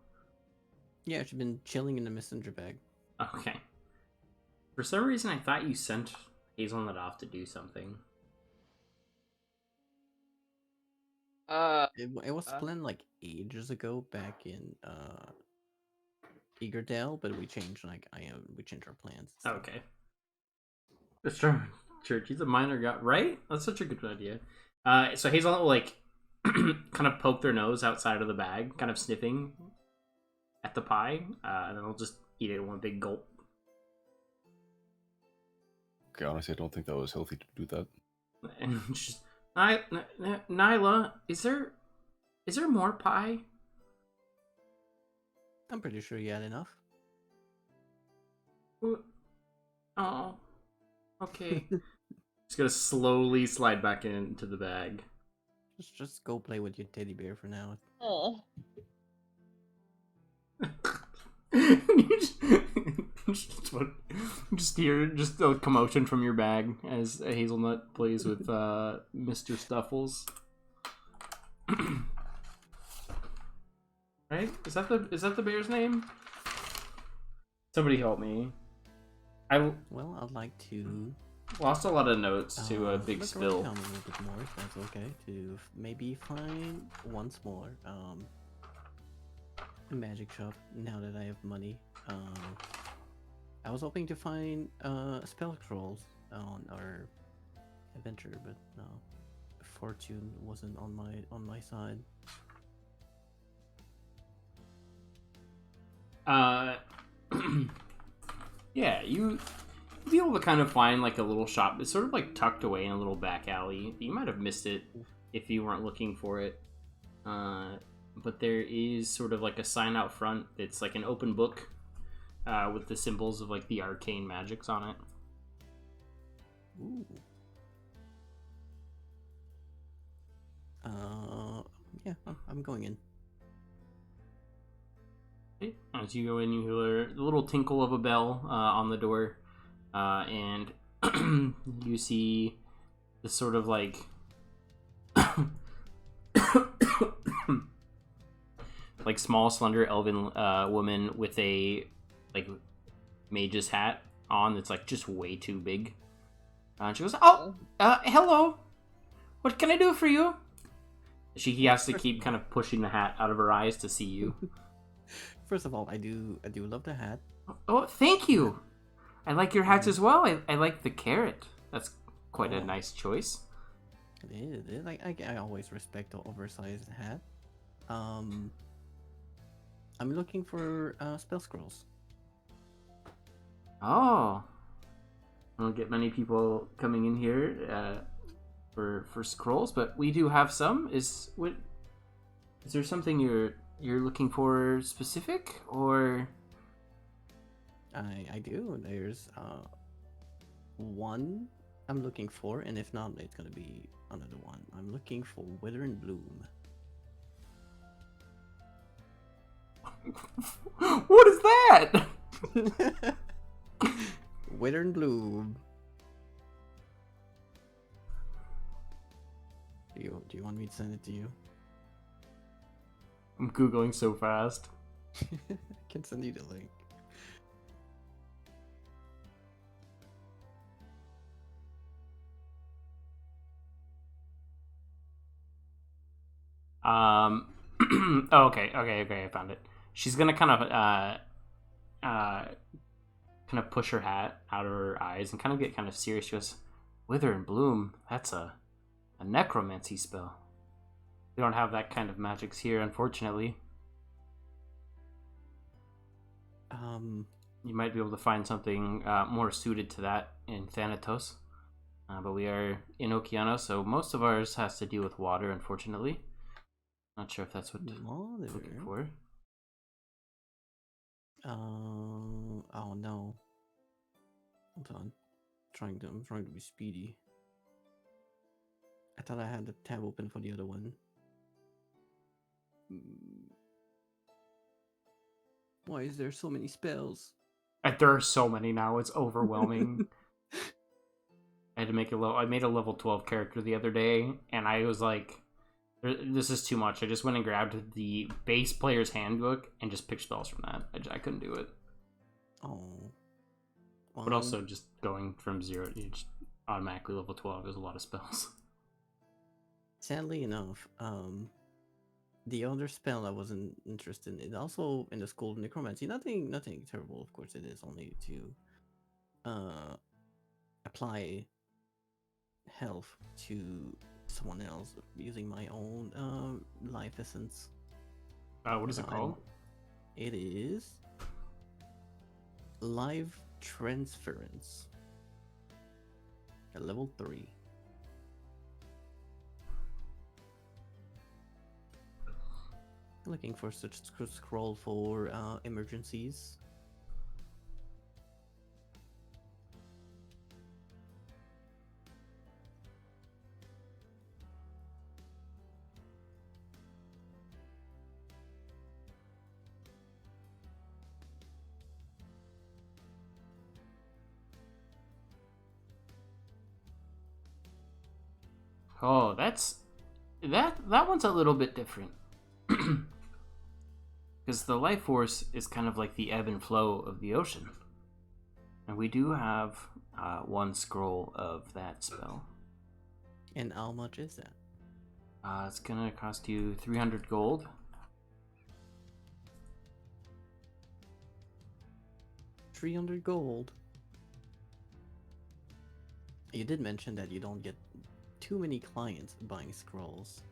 Yeah, she's been chilling in the messenger bag. Okay. For some reason, I thought you sent hazelnut off to do something. It was planned like ages ago back in Eagerdale, but we changed we changed our plans. So. Okay. Just trying church. He's a minor guy, right? That's such a good idea. So hazelnut will like kind of poke their nose outside of the bag, kind of sniffing at the pie, and then they'll just eat it in one big gulp. Okay, honestly, I don't think that was healthy to do that. And she's Nyla, is there more pie? I'm pretty sure you had enough. Oh, okay. Just gonna slowly slide back into the bag. Just go play with your teddy bear for now. Oh. just hear a commotion from your bag as a hazelnut plays with Mr. Stuffles. Right? Is that the bear's name? Somebody help me. Well, I'd like to Lost a lot of notes to a big look spill. around a little bit more, if that's okay. To maybe find once more a magic shop now that I have money. I was hoping to find spell scrolls on our adventure, but no, fortune wasn't on my side. Yeah, you'll be able to kind of find like a little shop. It's sort of like tucked away in a little back alley. You might have missed it if you weren't looking for it. But there is sort of like a sign out front. It's like an open book with the symbols of like the arcane magics on it. Ooh. Yeah, I'm going in. Okay. As you go in, you hear the little tinkle of a bell on the door, and you see this sort of like like small, slender elven woman with a like mage's hat on that's like just way too big. And she goes, "Oh, hello. What can I do for you?" He has to keep kind of pushing the hat out of her eyes to see you. First of all, I do love the hat. Oh, thank you. I like your hats as well. I like the carrot. That's quite a nice choice. It is. I always respect the oversized hat. I'm looking for spell scrolls. Oh, I don't get many people coming in here for scrolls, but we do have some. Is there something you're looking for specific, or? I do. There's one I'm looking for, and if not, it's gonna be another one. I'm looking for Wither and Bloom. What is that? Wither and Bloom. Do you want me to send it to you? I'm googling so fast. I can send you the link. Oh, okay. I found it. She's gonna kind of push her hat out of her eyes and kind of get kind of serious. She goes, "Wither and Bloom. That's a necromancy spell. We don't have that kind of magics here, unfortunately. You might be able to find something more suited to that in Thanatos, but we are in Okeanos, so most of ours has to deal with water, unfortunately. Not sure if that's what Water. you're looking for. Oh no. Hold on. I'm trying to be speedy. I thought I had the tab open for the other one. Why is there so many spells? There are so many now, it's overwhelming. I had to make I made a level 12 character the other day, and I was like, this is too much. I just went and grabbed the base player's handbook and just picked spells from that. I couldn't do it. Oh. But also, just going from 0 to just automatically level 12 is a lot of spells. Sadly enough, the other spell I wasn't interested in, also in the School of Necromancy. Nothing terrible, of course. It is only to apply health to someone else using my own life essence. What is it called? It is Live Transference at level 3. Looking for such scroll for emergencies. Oh, that one's a little bit different. Because the life force is kind of like the ebb and flow of the ocean. And we do have one scroll of that spell. And how much is that? It's gonna cost you 300 gold. 300 gold. You did mention that you don't get too many clients buying scrolls.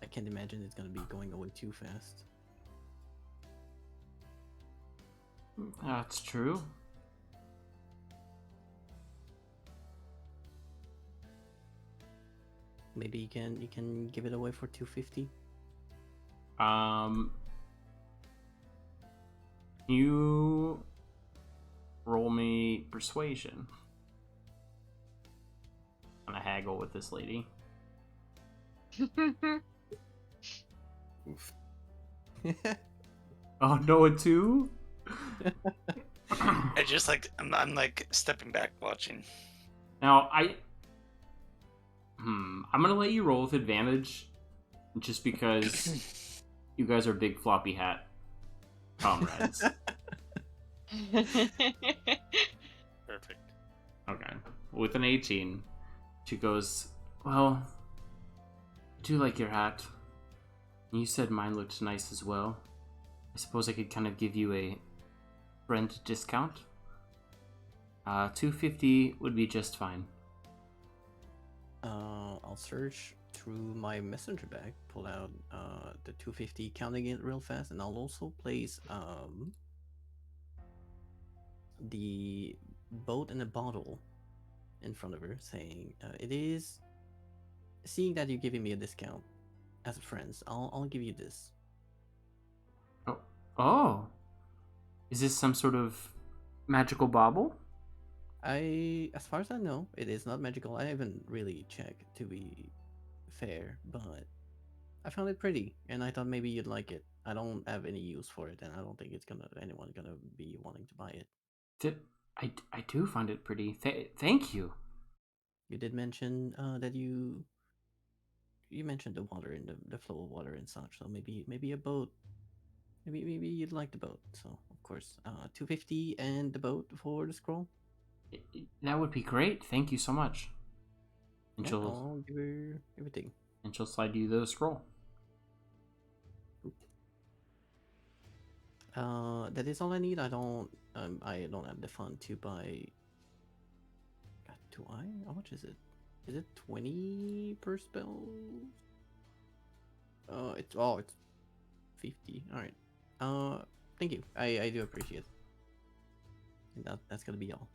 I can't imagine it's gonna be going away too fast. That's true. Maybe you can give it away for 250. You roll me persuasion. I'm gonna haggle with this lady. Oof. Oh, Noah too? I just like I'm like stepping back watching. Now I'm gonna let you roll with advantage, just because you guys are big floppy hat comrades. Perfect. Okay. With an 18, she goes, well, do like your hat. You said mine looked nice as well. I suppose I could kind of give you a friend discount. $250 would be just fine. I'll search through my messenger bag, pull out the 250, counting it real fast, and I'll also place the boat and a bottle in front of her, saying, "It is. Seeing that you're giving me a discount as friends, I'll give you this." Oh, is this some sort of magical bauble? As far as I know, it is not magical. I haven't really checked, to be fair, but I found it pretty, and I thought maybe you'd like it. I don't have any use for it, and I don't think anyone gonna be wanting to buy it. I do find it pretty. Thank you. You did mention that you mentioned the water and the flow of water and such, so maybe a boat. Maybe you'd like the boat. So of course, 250 and the boat for the scroll. That would be great. Thank you so much. And Yeah, she'll I'll give her everything. slide you the scroll. That is all I need. I don't have the fund to buy. God, do I? How much is it? Is it 20 per spell? It's 50. All right. Thank you. I do appreciate it. And that's gonna be all.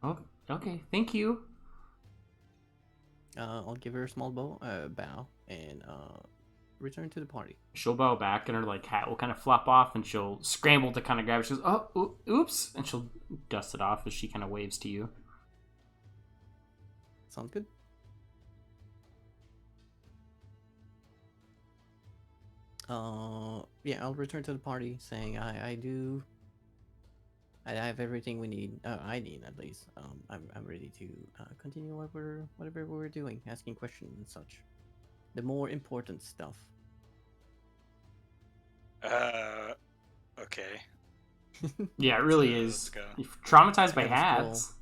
Oh, okay. Thank you. I'll give her a small bow and return to the party. She'll bow back, and her hat will kind of flop off, and she'll scramble to kind of grab it. She goes, "Oh, oops!" and she'll dust it off as she kind of waves to you. Sounds good. Yeah, I'll return to the party saying I have everything we need. I need at least. I'm ready to continue whatever we're doing, asking questions and such. The more important stuff. Okay. Yeah, it really Let's is. go. You're traumatized I by got a scroll. hats.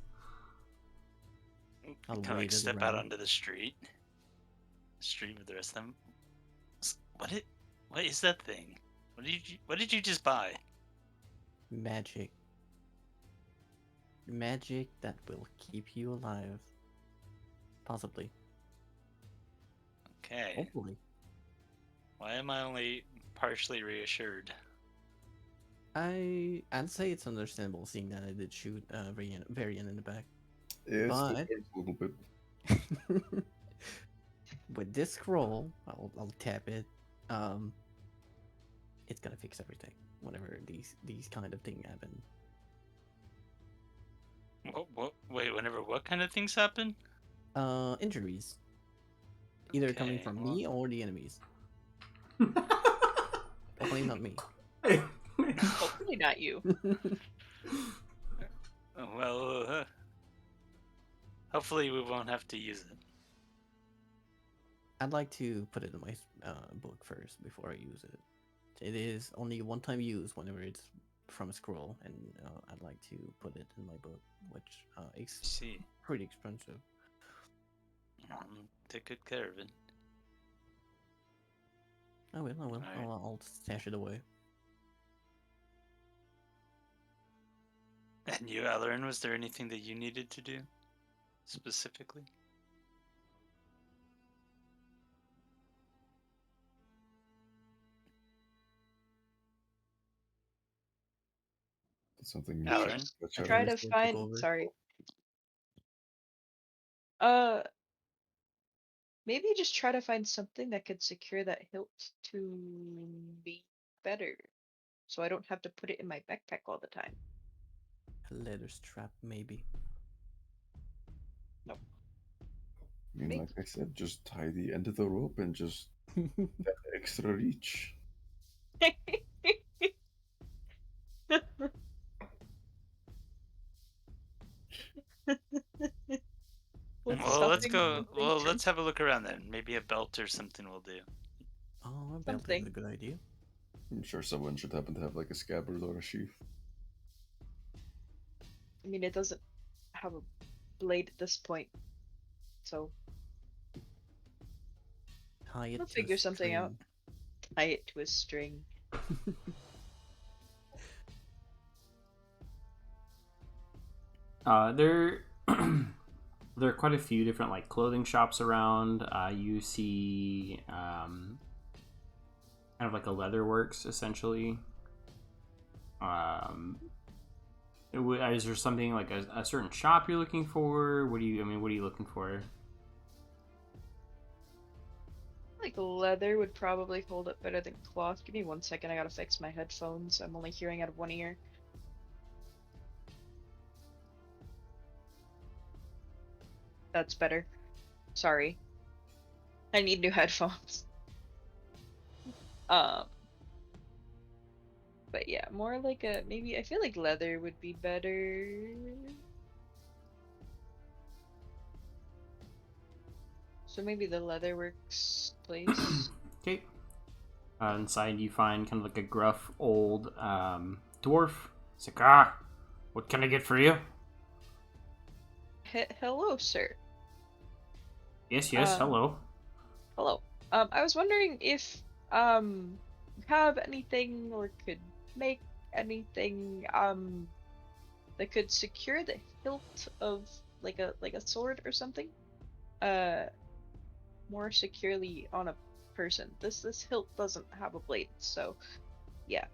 I'll Kind of wave it step out around. onto the street. Street with the rest of them. What is that thing? What did you just buy? Magic. Magic that will keep you alive. Possibly. Okay. Hopefully. Why am I only partially reassured? I'd say it's understandable, seeing that I did shoot Varian in the back. Yeah, it still But- hurts a little bit. With this scroll, I'll tap it. It's gonna fix everything whenever these kind of thing happen. Wait, whenever what kind of things happen? Injuries. Either coming Okay, from well- me or the enemies. Hopefully not me. Hopefully not you. Well, hopefully we won't have to use it. I'd like to put it in my book first before I use it. It is only one-time use whenever it's from a scroll, and I'd like to put it in my book, which is See, pretty expensive. take good care of it. I will. Alright. I'll stash it away. And you, Alarin, was there anything that you needed to do specifically? Something you Alan? should watch I out Try for. to This will take find. over. Sorry. Maybe just try to find something that could secure that hilt to be better, so I don't have to put it in my backpack all the time. A leather strap, maybe. I mean, Maybe. like I said, just tie the end of the rope and just that extra reach. With Well, let's stuffing, go. something Well, too. let's have a look around then. Maybe a belt or something will do. Oh, a belt is Something. a good idea. I'm sure someone should happen to have like a scabbard or a sheath. I mean, it doesn't have a blade at this point, so tie it We'll to a figure something out. string. Tie it to a string. There there are quite a few different like clothing shops around. You see kind of like a leatherworks essentially. Is there something like a certain shop you're looking for? What are you looking for? Like leather would probably hold up better than cloth. Give me 1 second, I gotta fix my headphones. I'm only hearing out of one ear. That's better. Sorry. I need new headphones. Um, but yeah, more like maybe I feel like leather would be better. So maybe the leatherworks place. Okay. Inside you find kind of like a gruff old dwarf. He's like, what can I get for you? Hello, sir. Yes, Um, hello. Hello. I was wondering if you have anything or could make anything that could secure the hilt of like a sword or something uh more securely on a person. This hilt doesn't have a blade, so yeah.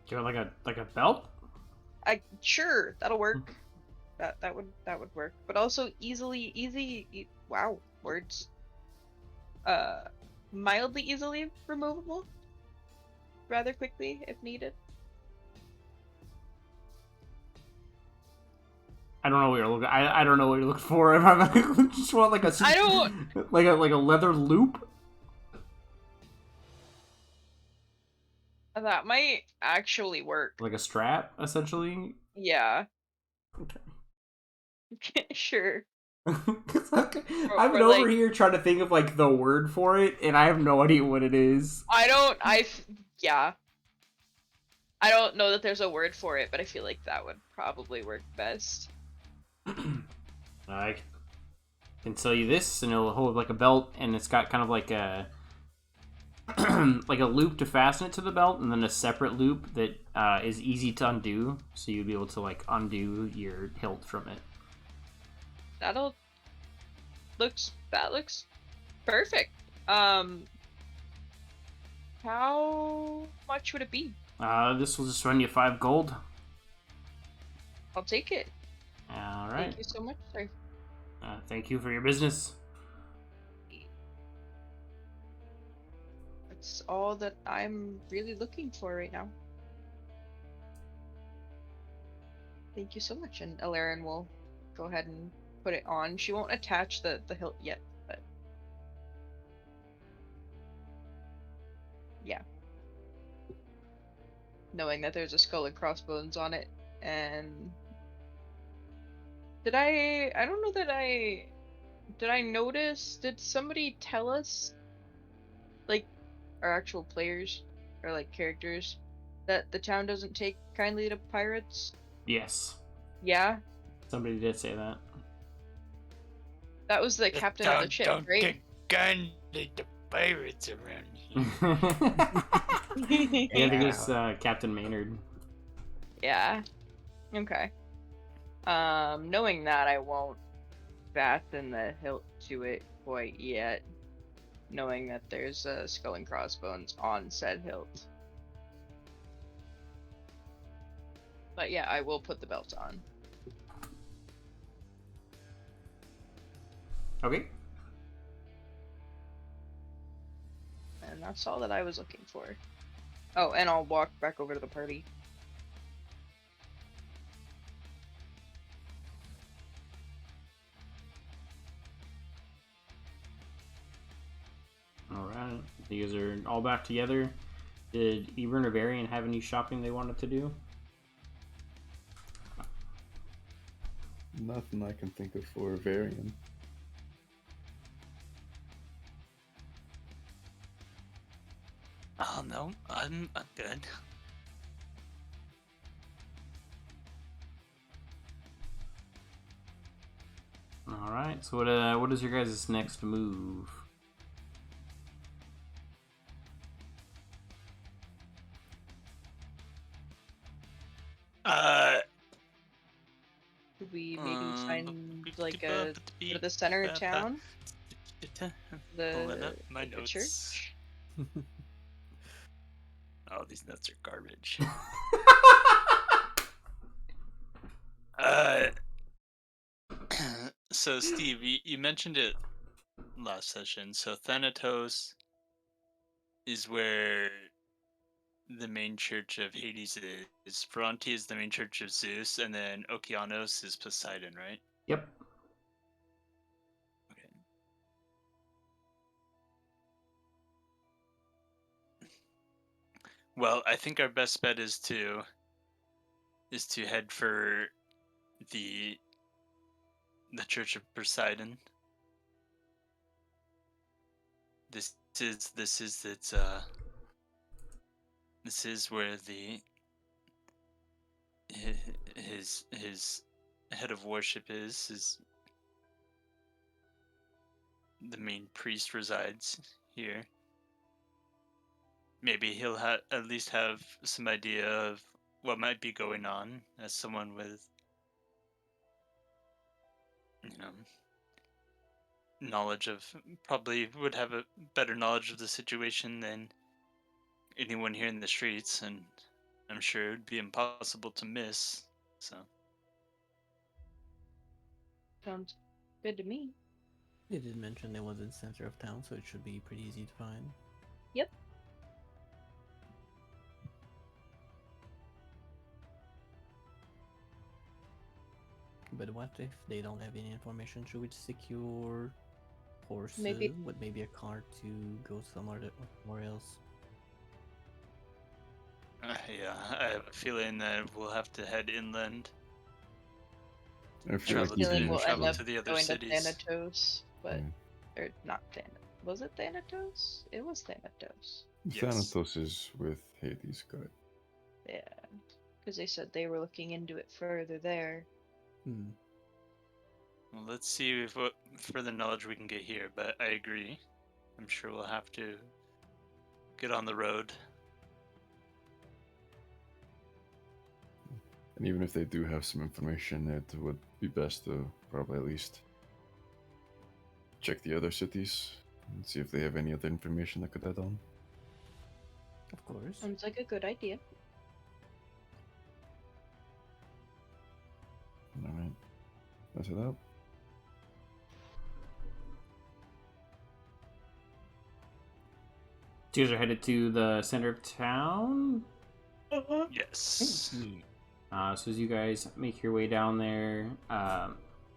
Do you want like a belt? Sure, that'll work. That would work. But also wow, words. Uh Mildly easily removable rather quickly if needed. I don't know what you're looking. I don't know what you're looking for. If I just want like I don't like a leather loop. That might actually work. Like a strap, essentially. Yeah. Okay. Sure. I've been Or over like here trying to think of like the word for it, and I have no idea what it is. Yeah. I don't know that there's a word for it, but I feel like that would probably work best. I can sell you this, and it'll hold like a belt, and it's got kind of like a like a loop to fasten it to the belt, and then a separate loop that is easy to undo, so you'd be able to like undo your hilt from it. That looks perfect. How much would it be? This will just run you 5 gold. I'll take it. All right. Thank you so much, sir. Thank you for your business. That's all that I'm really looking for right now. Thank you so much. And Alaren will go ahead and put it on. She won't attach the hilt yet, but yeah. Knowing that there's a skull and crossbones on it, and I don't know that did I notice, did somebody tell us, like our actual players or like characters, that the town doesn't take kindly to pirates? Yes. Yeah? Somebody did say that. That was the captain of the ship, don't right? get kindly the pirates around here. I think it was Captain Maynard. Yeah. Okay. Knowing that, I won't fasten the hilt to it quite yet. Knowing that there's a skull and crossbones on said hilt. But yeah, I will put the belt on. Okay. And that's all that I was looking for. Oh, and I'll walk back over to the party. All right. You guys are all back together. Did Ebern or Varian have any shopping they wanted to do? Nothing I can think of for a variant. Oh no, I'm good. All right. So what is your guys' next move? Could we maybe find like go to the center of town, Pulling up my like the notes. church? Oh, these notes are garbage. So Steve, you mentioned it last session. So Thanatos is where the main church of Hades is. Bronte is the main church of Zeus, and then Okeanos is Poseidon, right? Yep. Okay. Well, I think our best bet is to head for the Church of Poseidon. This is where his head of worship is the main priest resides here. Maybe he'll at least have some idea of what might be going on as someone with, knowledge of, probably would have a better knowledge of the situation than anyone here in the streets, and I'm sure it would be impossible to miss. So Sounds good to me. They did mention it was in the center of town, so it should be pretty easy to find. Yep. But what if they don't have any information? Should we secure horses Maybe- with maybe a car to go somewhere else? yeah, I have a feeling that we'll have to head inland. I feel Travel like to Feeling even we'll end travel up to the other going cities. to Thanatos, but Mm. or not Thanatos. Was it Thanatos? It was Thanatos. Yes. Thanatos is with Hades, correct? Yeah, because they said they were looking into it further there. Hmm. Well, let's see what further knowledge we can get here, but I agree. I'm sure we'll have to get on the road. And even if they do have some information, it would be best to probably at least check the other cities and see if they have any other information that could add on. Of course. Sounds like a good idea. Alright. That's it out. So you guys are headed to the center of town. Yes. So as you guys make your way down there,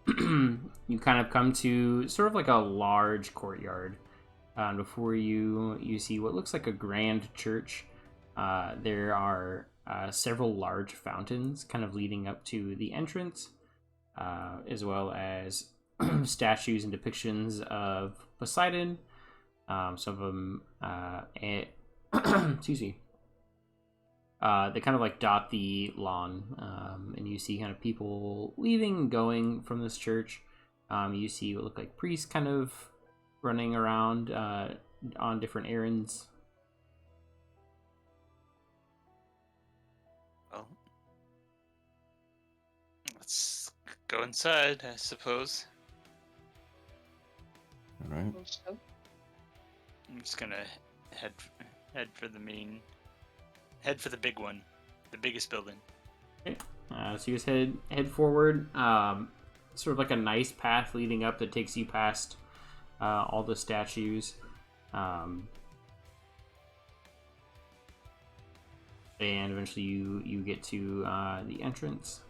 you kind of come to sort of like a large courtyard. Before you see what looks like a grand church. There are several large fountains kind of leading up to the entrance, as well as statues and depictions of Poseidon. Some of them, excuse me. They kind of like dot the lawn, and you see kind of people leaving and going from this church. You see what look like priests kind of running around on different errands. Well, let's go inside, I suppose. Alright. So, I'm just gonna head for the big one, the biggest building. So you guys head forward. Sort of like a nice path leading up that takes you past all the statues. And eventually you get to the entrance.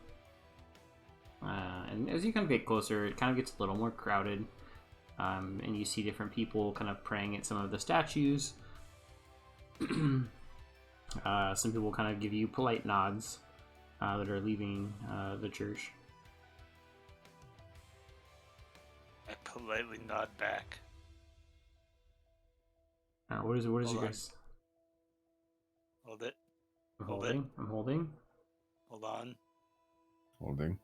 And as you kind of get closer, it kind of gets a little more crowded. And you see different people kind of praying at some of the statues. Some people kind of give you polite nods that are leaving the church. I politely nod back. What is Hold you on. guys? Hold it. I'm Hold holding. I'm holding. Hold on. Holding.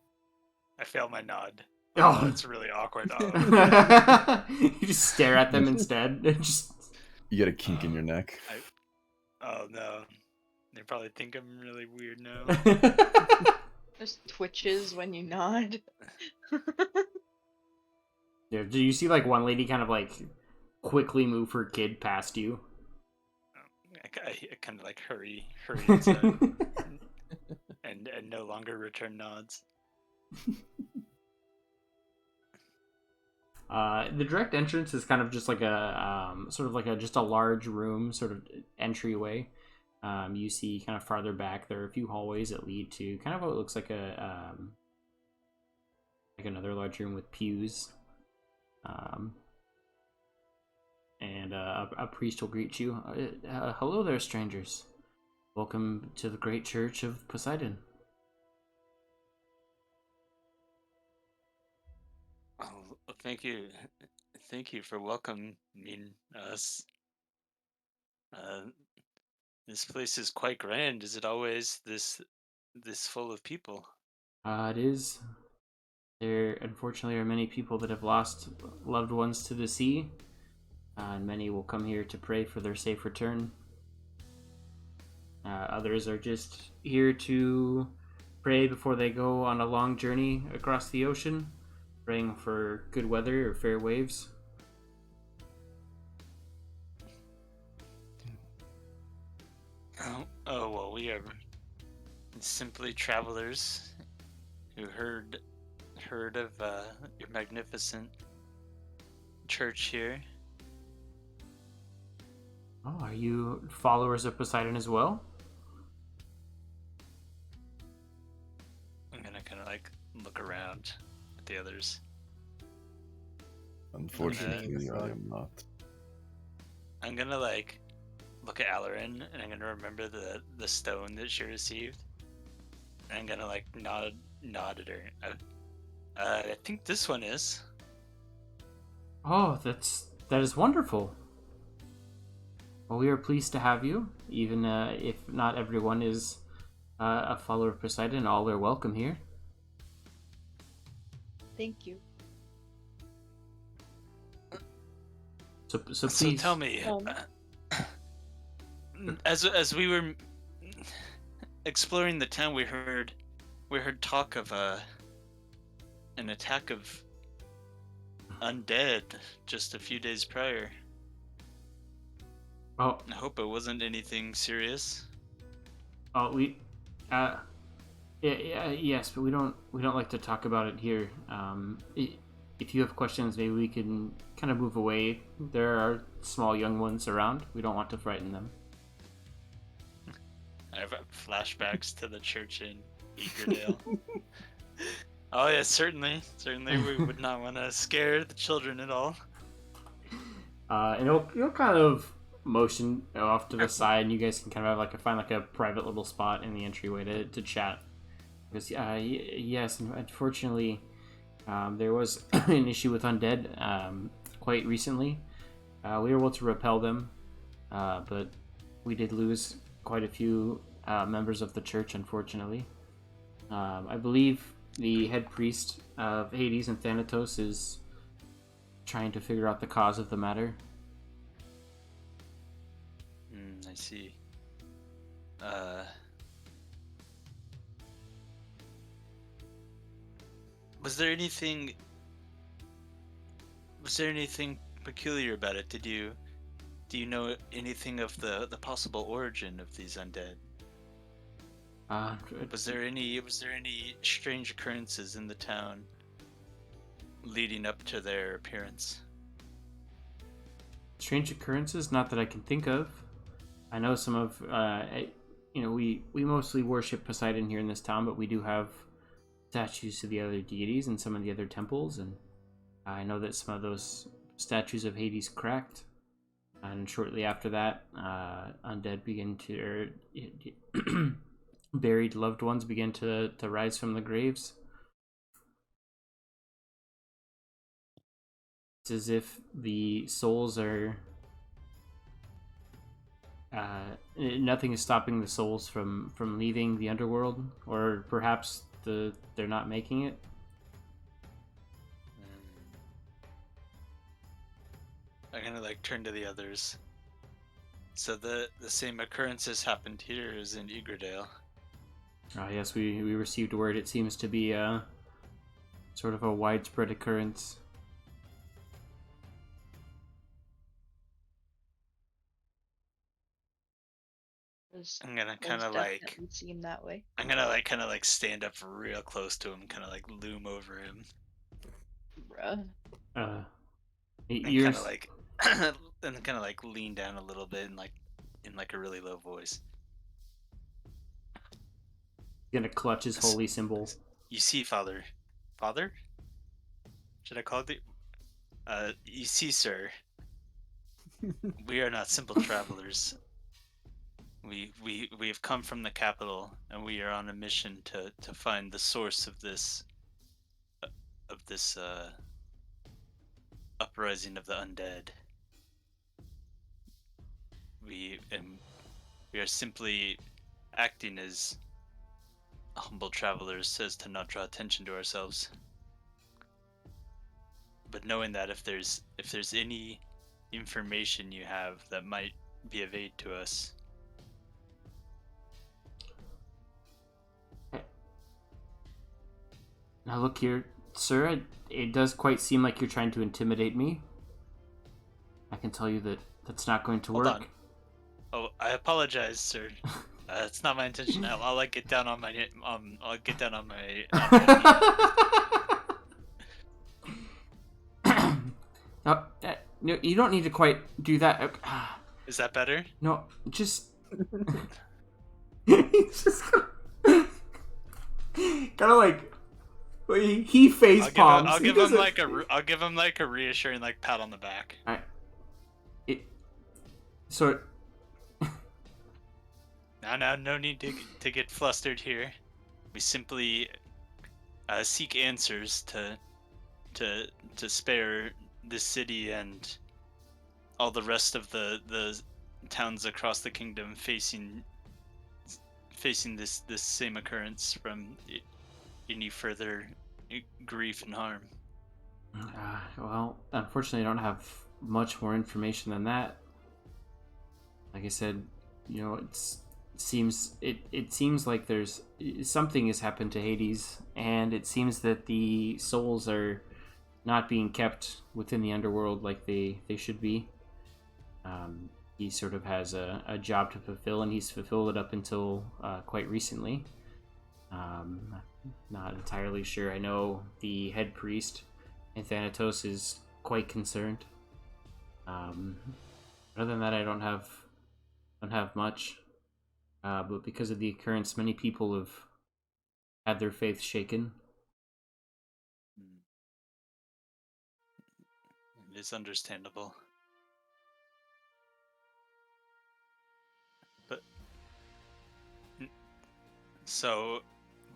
I failed my nod. Oh. That's really awkward. Oh. You just stare at them instead. Just You get a kink in your neck. Oh no. They probably think I'm really weird now. Just twitches when you nod. Yeah, do you see like one lady kind of like quickly move her kid past you? I kind of like hurry inside, and no longer return nods. The direct entrance is kind of just like a sort of like a just a large room sort of entryway. You see kind of farther back there are a few hallways that lead to kind of what looks like a like another large room with pews. And a priest will greet you. Hello there, strangers. Welcome to the great church of Poseidon. Oh, thank you for welcoming us. Uh, this place is quite grand. Is it always this full of people? It is. There, unfortunately, are many people that have lost loved ones to the sea, and many will come here to pray for their safe return. Others are just here to pray before they go on a long journey across the ocean, praying for good weather or fair waves. Oh well, we are simply travelers who heard of your magnificent church here. Oh, are you followers of Poseidon as well? I'm gonna kind of like look around at the others. Unfortunately, I shrug. am not. I'm gonna like look at Alarin, and I'm gonna remember the stone that she received. And I'm gonna like nod at her. I think this one is. Oh, that is wonderful. Well, we are pleased to have you, even if not everyone is a follower of Poseidon. All are welcome here. Thank you. So So please tell me, Um. as we were exploring the town, we heard talk of an attack of undead just a few days prior. Oh, I hope it wasn't anything serious. we, yes, but we don't like to talk about it here. If you have questions, maybe we can kind of move away. There are small young ones around. We don't want to frighten them. I have flashbacks to the church in Eagerdale. Oh yes, certainly. We would not want to scare the children at all. And you'll kind of motion off to the side, and you guys can kind of have find a private little spot in the entryway to chat. Because yes, unfortunately, there was an issue with undead quite recently. We were able to repel them, but we did lose quite a few members of the church, unfortunately. I believe the head priest of Hades and Thanatos is trying to figure out the cause of the matter. I see. Was there anything peculiar about it? Do you know anything of the possible origin of these undead? Was there any strange occurrences in the town leading up to their appearance? Strange occurrences? Not that I can think of. I know some of, we mostly worship Poseidon here in this town, but we do have statues to the other deities in some of the other temples, and I know that some of those statues of Hades cracked, and shortly after that, undead begin to, buried loved ones begin to rise from the graves. It's as if the souls are nothing is stopping the souls from leaving the underworld, or perhaps they're not making it. I'm gonna turn to the others. So the same occurrences happened here as in Ygradale. Yes, we received word. It seems to be sort of a widespread occurrence. I'm gonna Does kind of like definitely seem that way. I'm gonna like kind of like stand up real close to him, kind of like loom over him, Bruh. Uh, and kind you're of like and kind of like lean down a little bit and like in like a really low voice. gonna clutch his S- holy symbol. You see, Father, Father, should I call it? You see, sir, we are not simple travelers. We have come from the capital, and we are on a mission to find the source of this uprising of the undead. We are simply acting as humble travelers so as to not draw attention to ourselves. But knowing that if there's any information you have that might be of aid to us, Now look here, sir. It does quite seem like you're trying to intimidate me. I can tell you that that's not going to hold work. on. Oh, I apologize, sir. It's not my intention. I'll like get down on my I'll get down on my No, no, you don't need to quite do that. Is that better? No, just. He's just kind of like he face palms. I'll He give him doesn't- like I'll give him like a reassuring like pat on the back. Alright. So No need to get flustered here. We simply seek answers to spare this city and all the rest of the towns across the kingdom facing this same occurrence from any further grief and harm. well, unfortunately, I don't have much more information than that. Like I said, it seems like there's something has happened to Hades, and it seems that the souls are not being kept within the underworld like they should be. He sort of has a job to fulfill, and he's fulfilled it up until quite recently. Not entirely sure. I know the head priest, Thanatos, is quite concerned. Other than that, I don't have much. But because of the occurrence, many people have had their faith shaken. It is understandable. But so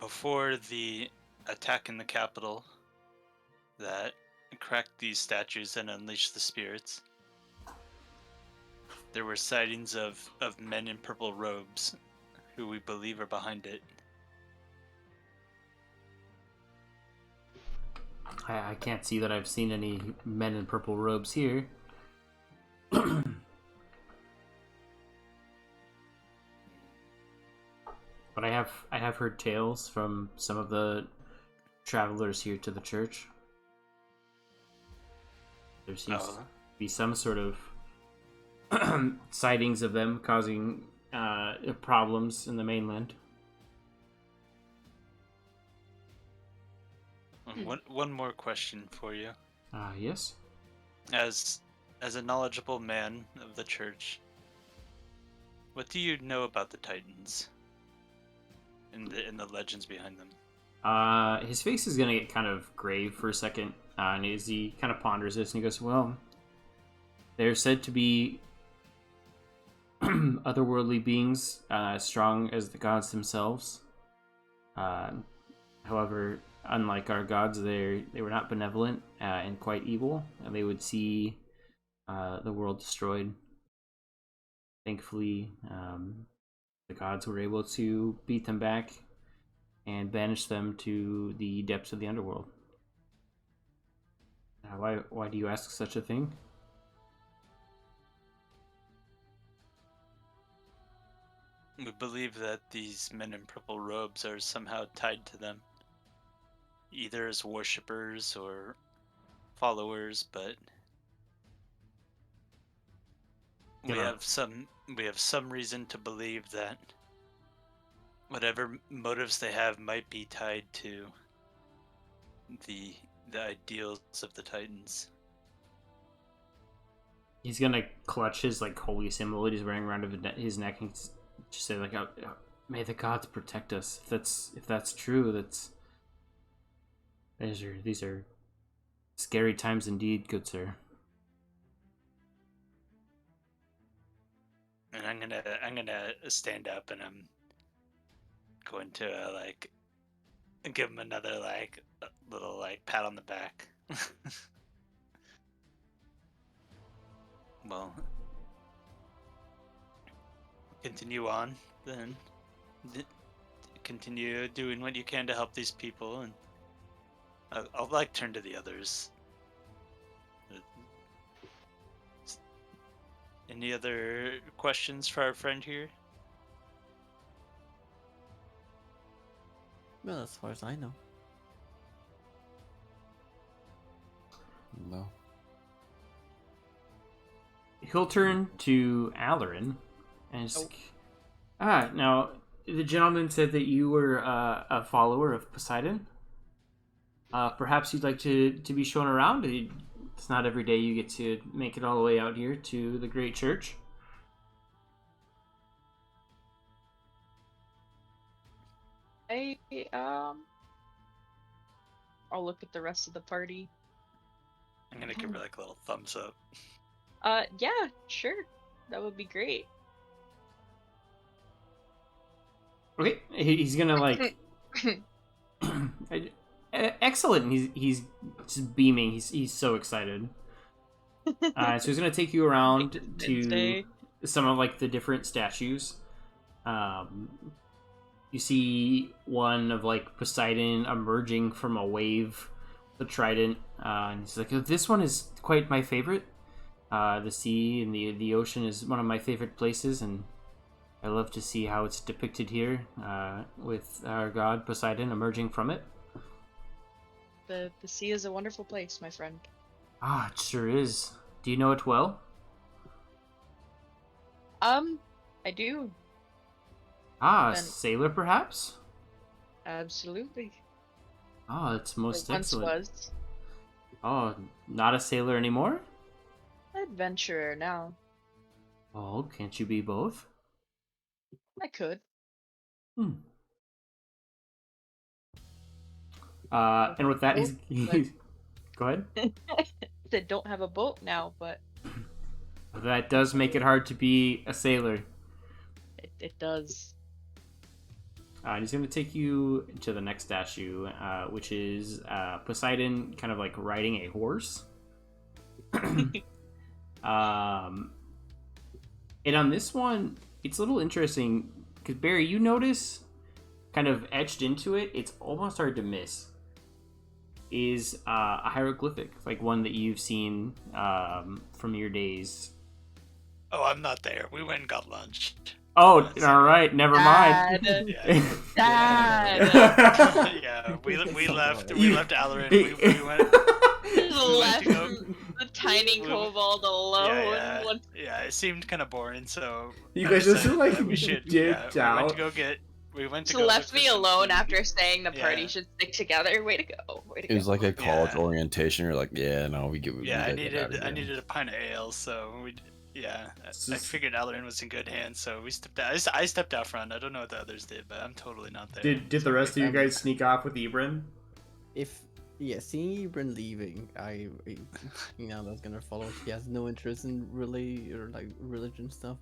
before the attack in the capital that cracked these statues and unleashed the spirits, there were sightings of men in purple robes who we believe are behind it. I can't see that I've seen any men in purple robes here. But I have heard tales from some of the travelers here to the church. There seems to be some sort of sightings of them causing problems in the mainland. One more question for you. Yes? As a knowledgeable man of the church, what do you know about the Titans? In the legends behind them? His face is gonna get kind of grave for a second, and as he kind of ponders this, and he goes, "Well, they're said to be otherworldly beings, strong as the gods themselves. However, unlike our gods, they were not benevolent and quite evil, and they would see the world destroyed. Thankfully, the gods were able to beat them back and banish them to the depths of the underworld." Why do you ask such a thing? We believe that these men in purple robes are somehow tied to them, either as worshippers or followers, but we Gonna- have some reason to believe that whatever motives they have might be tied to the ideals of the Titans. He's gonna clutch his like holy symbol that he's wearing around his neck and just say like, "May the gods protect us." If that's true, these are scary times indeed, good sir. And I'm gonna stand up and I'm going to like give him another like little like pat on the back. Well, continue on then. Continue doing what you can to help these people, and I'll like turn to the others. Any other questions for our friend here? Well, as far as I know. No. He'll turn to Alarin and just, now the gentleman said that you were a follower of Poseidon. Perhaps you'd like to be shown around. It's not every day you get to make it all the way out here to the great church. I'll look at the rest of the party. I'm gonna give her like a little thumbs up. Yeah, sure. That would be great. Okay, he's gonna like. Excellent. He's just beaming. He's so excited. So he's gonna take you around to some of like the different statues. You see one of like Poseidon emerging from a wave, the trident, and he's like, "This one is quite my favorite. The sea and the ocean is one of my favorite places, and I love to see how it's depicted here, with our god Poseidon emerging from it." The sea is a wonderful place, my friend. Ah, it sure is. Do you know it well? I do. Ah, a Then- sailor perhaps? Absolutely. Oh, it's most Or once excellent. was. Oh, not a sailor anymore? Adventurer now. Oh, can't you be both? I could. And with that, he's go ahead. They don't have a boat now, but That does make it hard to be a sailor. it does. And he's going to take you to the next statue, which is Poseidon kind of like riding a horse. And on this one, it's a little interesting because Barry, you notice kind of etched into it, it's almost hard to miss, is a hieroglyphic, like one that you've seen from your days. Oh, I'm not there. We went and got lunch. Oh, That's- all right, never mind. Yeah. Dad. Yeah, we left. You- We left Alarin. We went. Just left to go- the tiny we- kobold alone. Yeah, What- yeah, it seemed kind of boring, so You I guys just decided like that we should. dipped We went out. to go get. We went to Just go left look me for some alone food. after saying the party Yeah. should stick together. Way to go. Way to It was go. like a college Yeah. orientation. You're like, yeah, no, we get. Yeah, I gotta get outta needed here. I needed a pint of ale, so we. Yeah, I figured Alarin was in good hands, so we stepped out. I stepped out front. I don't know what the others did, but I'm totally not there. Did the rest of you guys sneak off with Ibrin? Seeing Ibrin leaving, I that's gonna follow. He has no interest in religion stuff.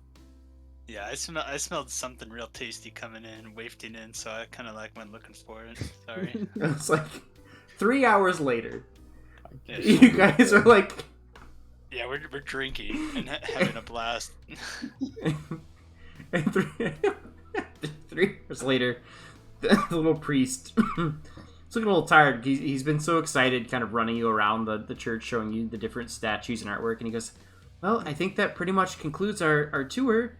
Yeah, I smelled something real tasty coming in, wafting in, so I kind of like went looking for it. Sorry. It's like 3 hours later. Yeah, You guys are like, yeah, we're drinking and having a blast. and 3 hours later, the little priest is looking a little tired. He's been so excited, kind of running you around the church, showing you the different statues and artwork, and he goes, "Well, I think that pretty much concludes our tour.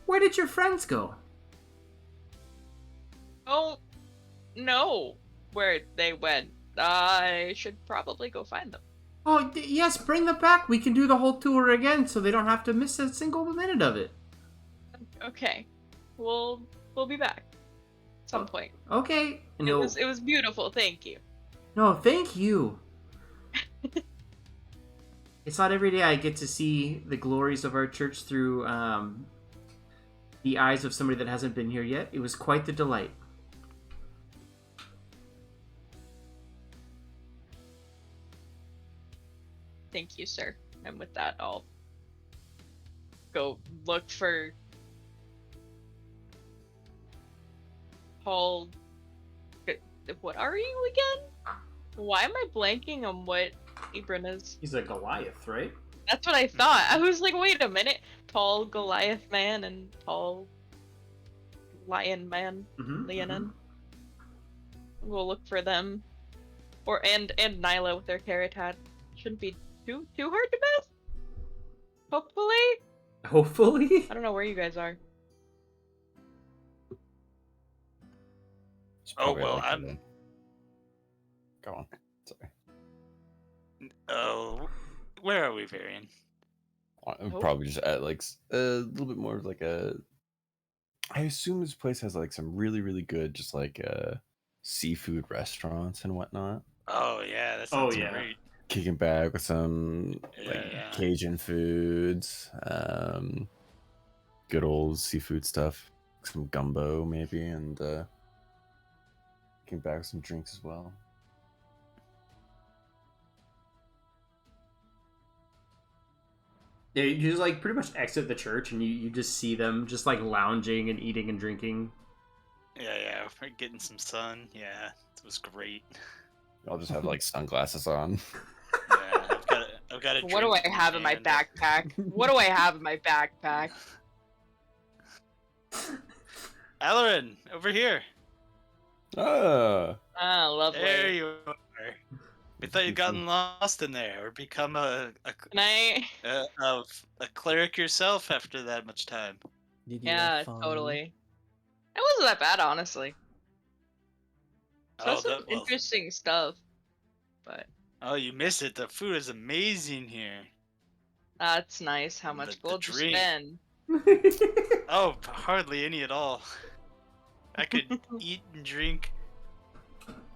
Where did your friends go? Don't know where they went. I should probably go find them. Oh, yes, bring them back. We can do the whole tour again so they don't have to miss a single minute of it. Okay, we'll be back at some point. Okay. And It was beautiful. Thank you. No, thank you. It's not every day I get to see the glories of our church through the eyes of somebody that hasn't been here yet. It was quite the delight. Thank you, sir. And with that, I'll go look for Paul. What are you again? Why am I blanking on what Abram is? He's a Goliath, right? That's what I thought. I was like, wait a minute. Tall Goliath man and tall lion man, Leonin. We'll look for them. And Nyla with their carrot hat. Shouldn't be too hard to miss. Hopefully. Hopefully. I don't know where you guys are. It's Oh probably well, like I'm. Go on. Sorry. Oh, where are we, Varian? Probably just at like a little bit more of like a. I assume this place has like some really really good just like seafood restaurants and whatnot. Oh yeah, that Oh, sounds yeah. great. Kicking back with some like Yeah. Cajun foods, good old seafood stuff, some gumbo maybe, and kicking back with some drinks as well. Yeah, you just like pretty much exit the church and you just see them just like lounging and eating and drinking. Yeah, we're getting some sun. Yeah, it was great. I'll just have like sunglasses on. Yeah, I've got a What do I drink have in my hand. backpack? What do I have in my backpack? Alarin, over here. Ah, Ah, lovely. There you are. We thought you'd gotten lost in there, or become a Can I? cleric yourself after that much time. Did you Yeah, have fun? totally. It wasn't that bad, honestly. Saw some Well, interesting stuff, but oh, you missed it. The food is amazing here. that's nice. How much The gold you drink. spend? Oh, hardly any at all. I could eat and drink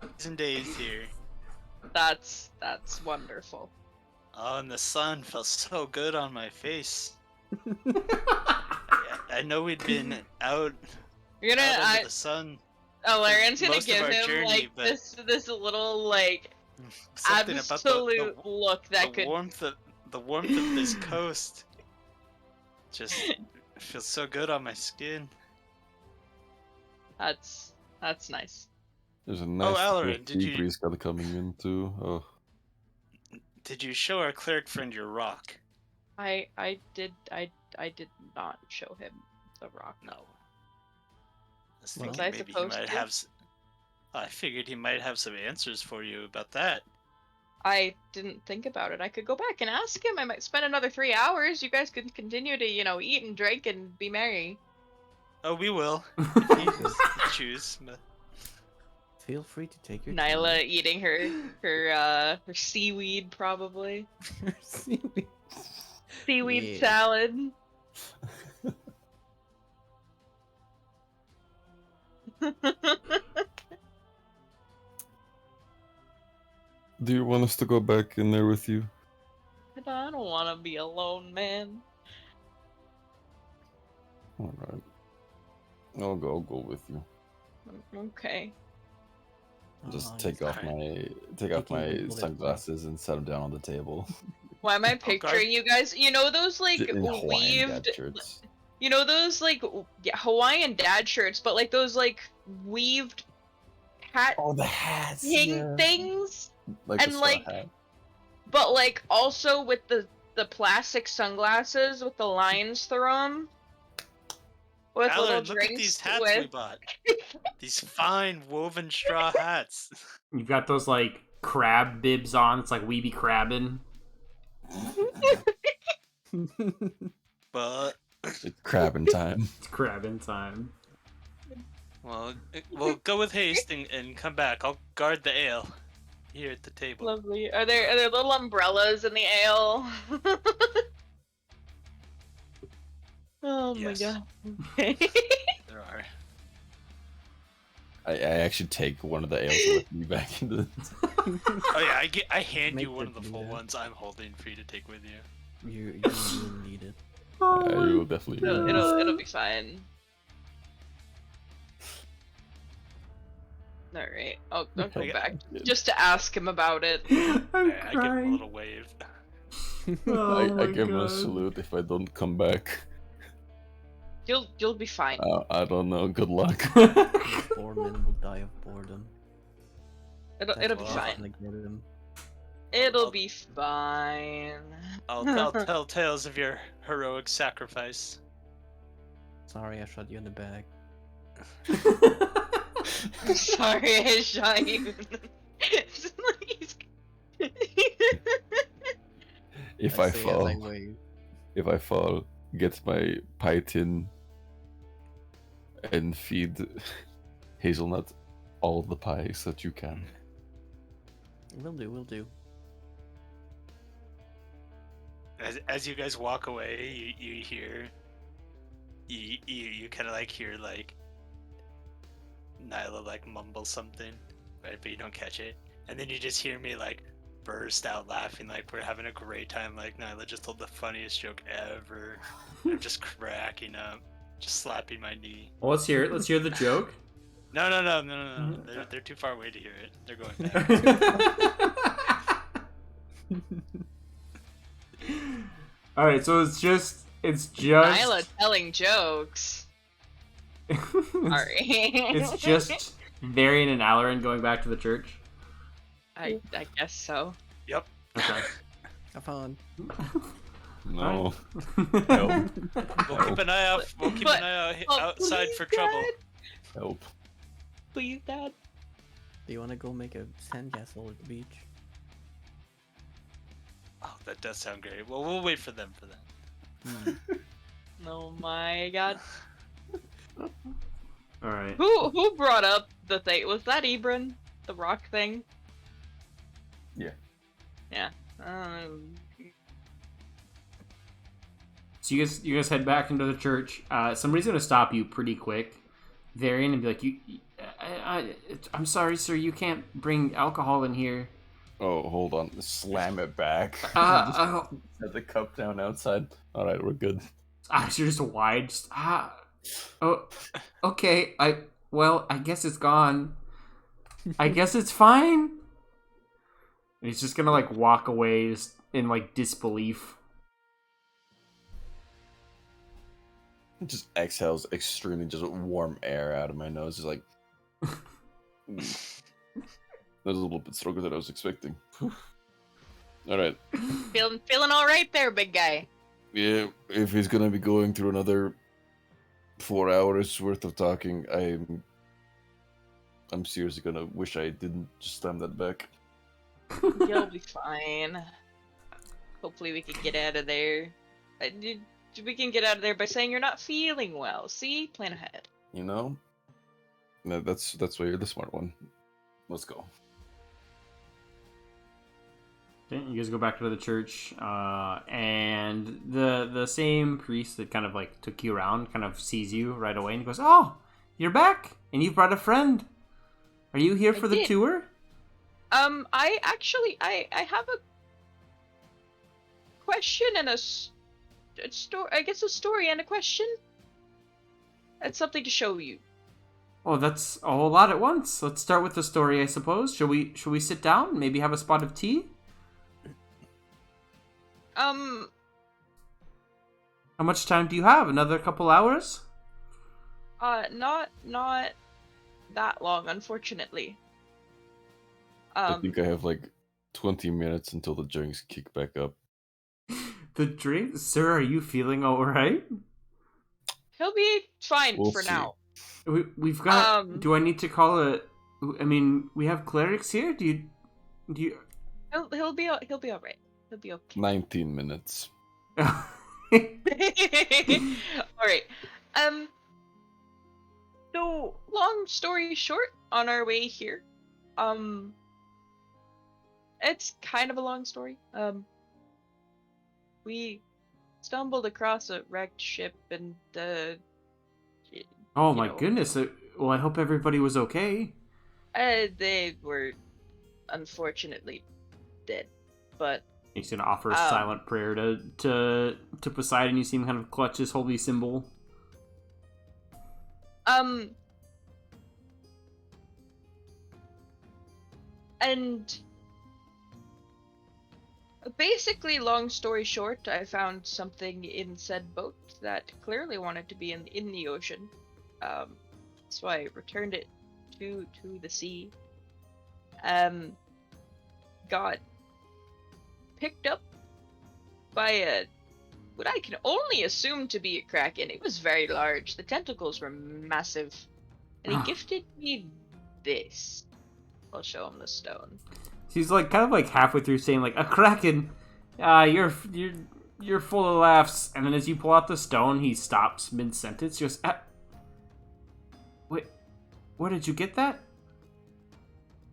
days and days here. That's wonderful. Oh, and the sun felt so good on my face. I know we'd been out You're gonna, under the sun. Larion's gonna most of give our him journey, like but- this little like Something absolute about look that the could. warmth of this coast just feels so good on my skin. That's nice. there's a nice Alarin, did sea you- breeze kind of coming in too. Oh, Did you show our cleric friend your rock? I did not show him the rock. No. I was Well- thinking Was I maybe he supposed might to? have. I figured he might have some answers for you about that. I didn't think about it. I could go back and ask him. I might spend another 3 hours. You guys could continue to, eat and drink and be merry. Oh, we will. If you choose. But... Feel free to take your Nyla eating her seaweed probably. time. Seaweed Yeah. salad. do you want us to go back in there with you? I don't want to be alone, man. All right, I'll go with you. Okay. Just Oh, take yes. off my Taking the bullet. sunglasses and set them down on the table. Why am I Okay. picturing you guys? You know those like In Hawaiian dad weaved, shirts. you know those like Hawaiian dad shirts, but like those like weaved hat Oh, the hats. things, Like and, the straw like, hat. but like also with the plastic sunglasses with the lines through them. With little Alarin, look at drinks these hats we with. bought. These fine woven straw hats. You've got those like crab bibs on. It's like we be crabbing. But It's crabbing time. It's crabbing time. Well, we'll go with haste and come back. I'll guard the ale here at the table. Lovely. Are there little umbrellas in the ale? Oh my Yes. god. Okay. There are. I actually take one of the ales with me back into the... Oh yeah, I hand Make you one it of the full do that. ones I'm holding for you to take with you. You will need it. you will definitely need this. It'll be fine. All right, I'll go Okay. back just to ask him about it. I'm I give him a crying. little wave. Oh I my give him a God. salute if I don't come back. You'll be fine. I don't know. Good luck. 4 men will die of boredom. It'll be That's fine. gonna get him. It'll be fine. I'll tell tales of your heroic sacrifice. Sorry, I shot you in the back. I'm sorry, I shot you. If I say as fall, I wave. if I fall, get my pie tin and feed Hazelnut all the pies that you can. Will do. As you guys walk away, you hear you kind of like hear like Nyla like mumble something, right? But you don't catch it, and then you just hear me like burst out laughing like we're having a great time. Like Nyla just told the funniest joke ever. I'm just cracking up, just slapping my knee. Well, let's hear it. Let's hear the joke. No. They're too far away to hear it. They're going back. All right, so it's just Nyla telling jokes. Sorry. It's just Varian and Alarin going back to the church. I guess so. Yep. Okay. Have fun. No. Help. We'll keep an eye out. We'll keep an eye out outside please, for trouble. Dad. Help. Please, Dad. Do you wanna go make a sandcastle at the beach? Oh, that does sound great. Well, we'll wait for them for that. Oh my god. All right. Who brought up the thing? Was that Ebron? The rock thing? Yeah. Yeah. So you guys head back into the church. Somebody's gonna stop you pretty quick, Varian, and be like, I'm sorry, sir. You can't bring alcohol in here. Oh, hold on. Slam it back. Set the cup down outside. All right, we're good. Eyes are just wide. Oh, okay. I guess it's gone. I guess it's fine. And he's just gonna like walk away just in like disbelief. Just exhales extremely just warm air out of my nose. Just like that was a little bit stronger than I was expecting. All right. Feeling all right there, big guy. Yeah, if he's gonna be going through another 4 hours worth of talking, I'm seriously gonna wish I didn't just slam that back. You'll be fine. Hopefully we can get out of there. We can get out of there by saying you're not feeling well. See? Plan ahead. You know? No, that's why you're the smart one. Let's go. Okay, you guys go back to the church, and the same priest that kind of like took you around kind of sees you right away and goes, "Oh, you're back, and you've brought a friend. Are you here I for the did. tour?" I actually have a question and a story. I guess a story and a question. That's something to show you. Oh, that's a whole lot at once. Let's start with the story, I suppose. Shall we sit down? Maybe have a spot of tea? How much time do you have? Another couple hours? Not that long, unfortunately. I think I have like 20 minutes until the drinks kick back up. The drink? Sir, are you feeling alright? He'll be fine We'll for see. now. We've got... do I need to call a... I mean, we have clerics here? Do you... He'll be alright. He'll be okay. 19 minutes. All right. So long story short, on our way here, um, it's kind of a long story. We stumbled across a wrecked ship, and Oh you my know, goodness. Well, I hope everybody was okay. they were unfortunately dead. But He's gonna offer a um, silent prayer to Poseidon. You see him kind of clutch his holy symbol. um, and basically, long story short, I found something in said boat that clearly wanted to be in the ocean. So I returned it to the sea. Um, got picked up by a what I can only assume to be a kraken. It was very large. The tentacles were massive, and he gifted me this. I'll show him the stone. He's like kind of like halfway through saying like a kraken. You're full of laughs, and then as you pull out the stone, he stops mid sentence. Just wait, where did you get that?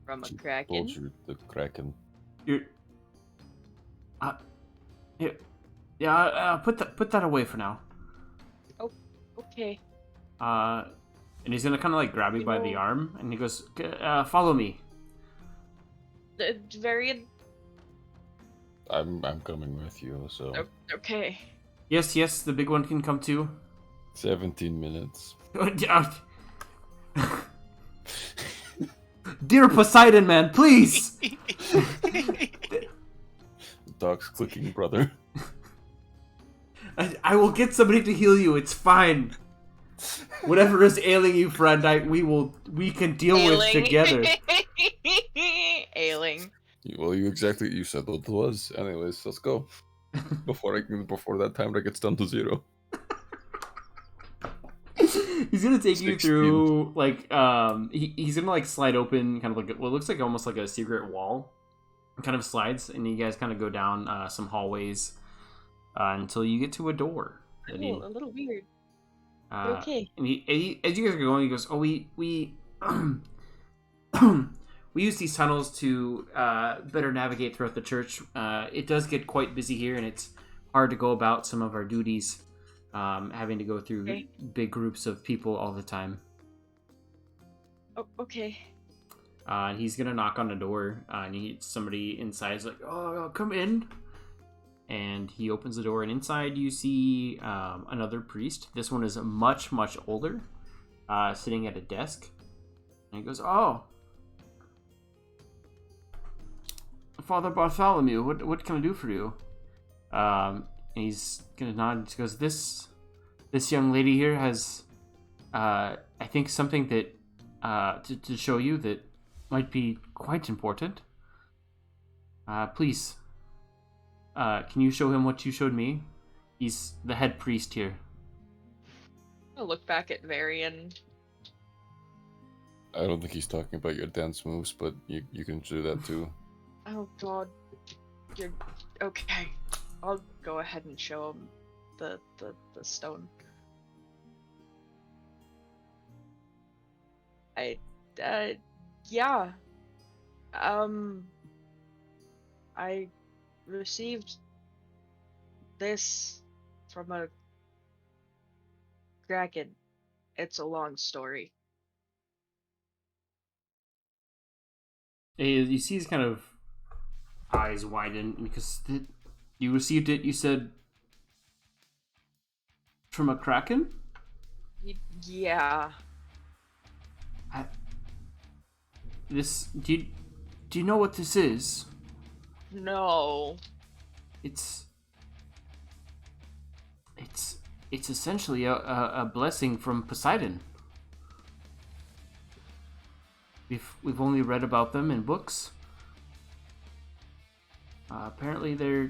From a Told kraken. you the Kraken. You're yeah, yeah. Put that away for now. Okay. And he's gonna kind of like grab you You by the know- arm, and he goes, "Follow me." Very I'm coming with you, so okay. Yes, the big one can come too. 17 minutes. Dear Poseidon, man, please. The dog's clicking, brother. I will get somebody to heal you. It's fine. Whatever is ailing you, friend, we can deal with together. Ailing. Well, you said what it was. Anyways, let's go. Before that timer gets down to 0. He's gonna take you 16. through like he's gonna like slide open kind of like what looks like almost like a secret wall. It kind of slides, and you guys kind of go down some hallways until you get to a door. That he- Oh, a little weird. Okay. And as you guys are going, he goes, "Oh, we we use these tunnels to better navigate throughout the church. It does get quite busy here, and it's hard to go about some of our duties, having to go through Okay. big groups of people all the time." Oh, okay. And he's gonna knock on the door, and somebody inside is like, "Oh, come in." And he opens the door, and inside you see another priest. This one is much, much older, sitting at a desk. And he goes, "Oh, Father Bartholomew, what can I do for you?" And he's gonna nod and he goes, This young lady here has, I think, something that to show you that might be quite important. Please, can you show him what you showed me? He's the head priest here." I'll look back at Varian. I don't think he's talking about your dance moves, but you can do that too. Oh god. You're okay. I'll go ahead and show him the stone. Yeah. I received this from a kraken. It's a long story. You see his kind of eyes widen because you received it, you said, from a kraken? Yeah. Do you know what this is? No. It's essentially a blessing from Poseidon. We've only read about them in books. Apparently, they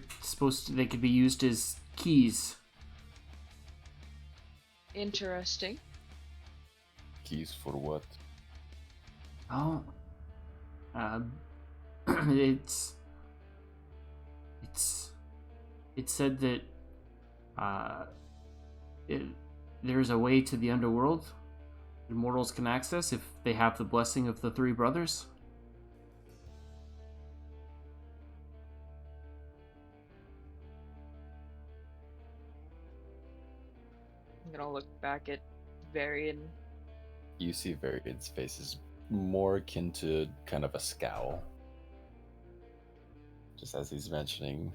could be used as keys. Interesting. Keys for what? Oh, it's said that Uh, it, there's a way to the underworld that mortals can access if they have the blessing of the three brothers. I'm gonna look back at Varian. You see Varian's face is more akin to kind of a scowl. Just as he's mentioning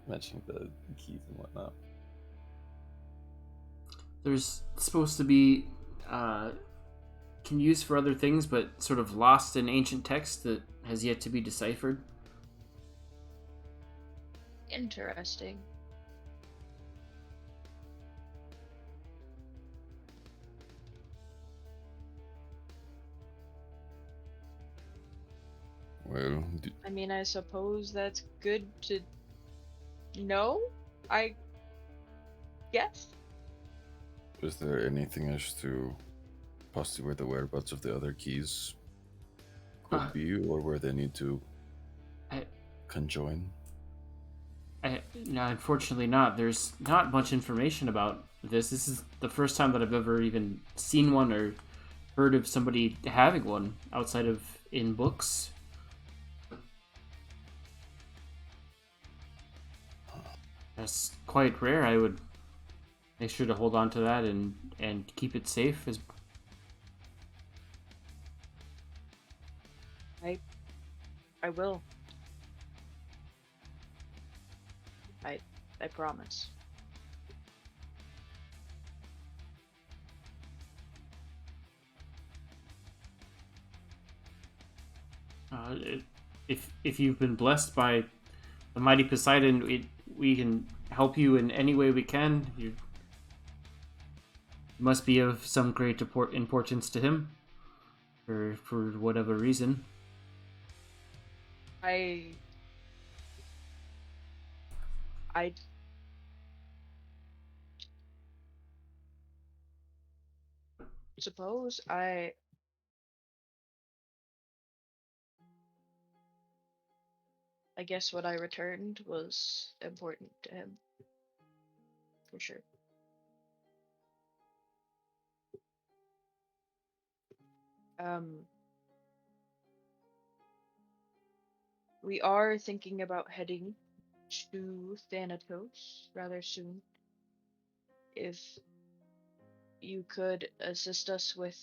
the keys and whatnot. There's supposed to be can use for other things, but sort of lost in ancient text that has yet to be deciphered. Interesting. Well, I mean, I suppose that's good to know, I guess. is there anything as to possibly where the whereabouts of the other keys could be, or where they need to I, conjoin? no, unfortunately not. There's not much information about this. This is the first time that I've ever even seen one or heard of somebody having one outside of in books. That's quite rare. I would make sure to hold on to that and keep it safe. As I will. I promise. if you've been blessed by the mighty Poseidon, we can help you in any way we can. You must be of some great importance to him, for whatever reason. I suppose I guess what I returned was important to him. For sure. We are thinking about heading to Thanatos rather soon. If you could assist us with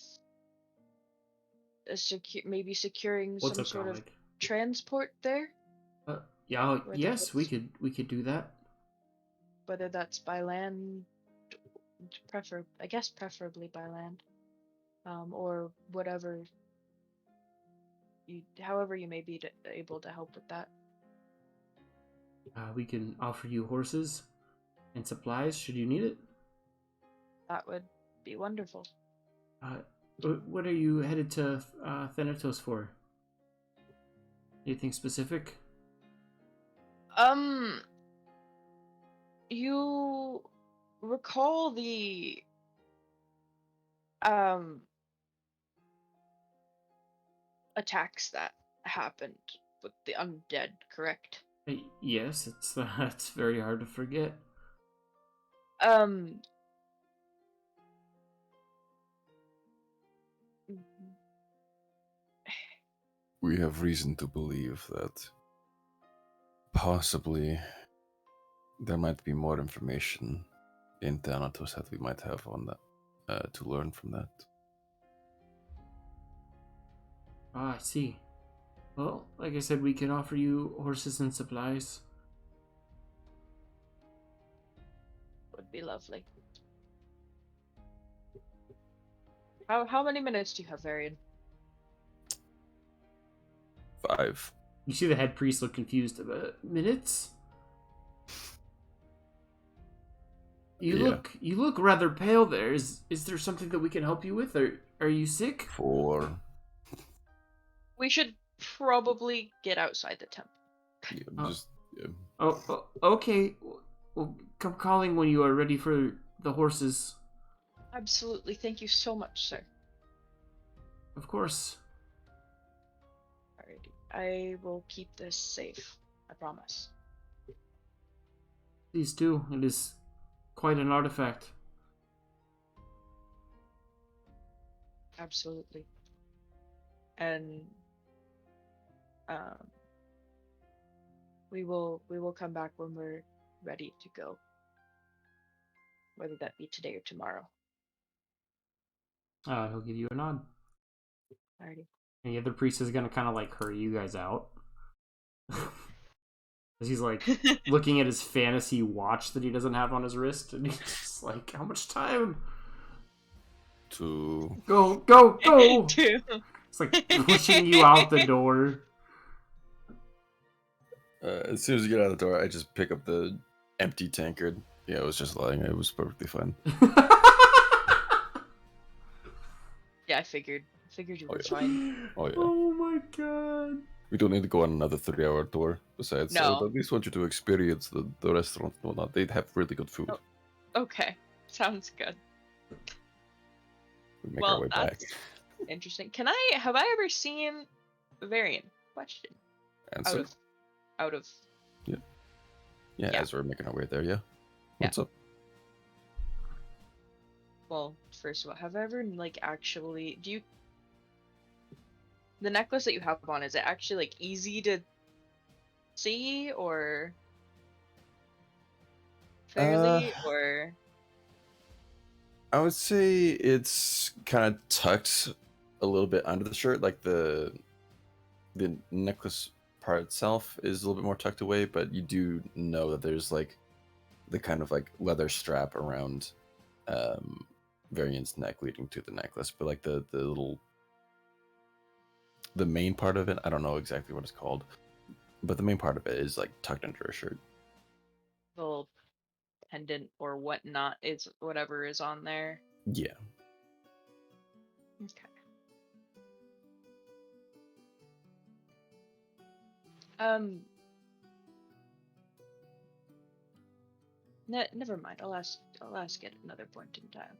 maybe securing What's some up, sort of comic? transport there, Yeah, whether yes, we that's could do that. whether that's by land, I guess preferably by land, or whatever however you may be able to help with that. We can offer you horses and supplies should you need it. That would be wonderful. What are you headed to Thanatos for? Anything specific? You recall the um attacks that happened with the undead, correct? Yes, it's very hard to forget. Um We have reason to believe that possibly there might be more information in Thanatos that we might have on that to learn from that. I see. Well, like I said, we can offer you horses and supplies. would be lovely. How many minutes do you have, Varian? 5. You see the head priest look confused. Minutes? You look rather pale there. Is there something that we can help you with? Or are you sick? 4. We should probably get outside the temple. Yeah. Oh, okay. Well, come calling when you are ready for the horses. Absolutely. Thank you so much, sir. Of course. Alrighty. I will keep this safe. I promise. Please do. It is quite an artifact. Absolutely. And we will come back when we're ready to go. Whether that be today or tomorrow. He'll give you a nod. Alrighty. And the other priest is gonna kind of like hurry you guys out. He's like looking at his fantasy watch that he doesn't have on his wrist, and he's just like, "How much time? To Go, go, go!" True. It's like pushing you out the door. as soon as you get out of the door, I just pick up the empty tankard. Yeah, it was just lying. It was perfectly fine. Yeah, I figured you Oh, were yeah. fine. Oh yeah. Oh my god. We don't need to go on another 3-hour tour. Besides, I No. would at least want you to experience the restaurant and whatnot. They have really good food. Oh. Okay, sounds good. We make Well, our way back. that's interesting. Have I ever seen Varian? Question. Answer. Out of Yeah, Yeah. as we're making our way there, yeah. What's up? well, first of all, have I ever like actually the necklace that you have on, is it actually like easy to see or fairly or I would say it's kind of tucked a little bit under the shirt, like the necklace part itself is a little bit more tucked away, but you do know that there's like the kind of like leather strap around Varian's neck leading to the necklace, but like the main part of it, I don't know exactly what it's called, but the main part of it is like tucked under a shirt. little pendant or whatnot is whatever is on there? Yeah. Okay. Never mind. I'll ask at another point in time.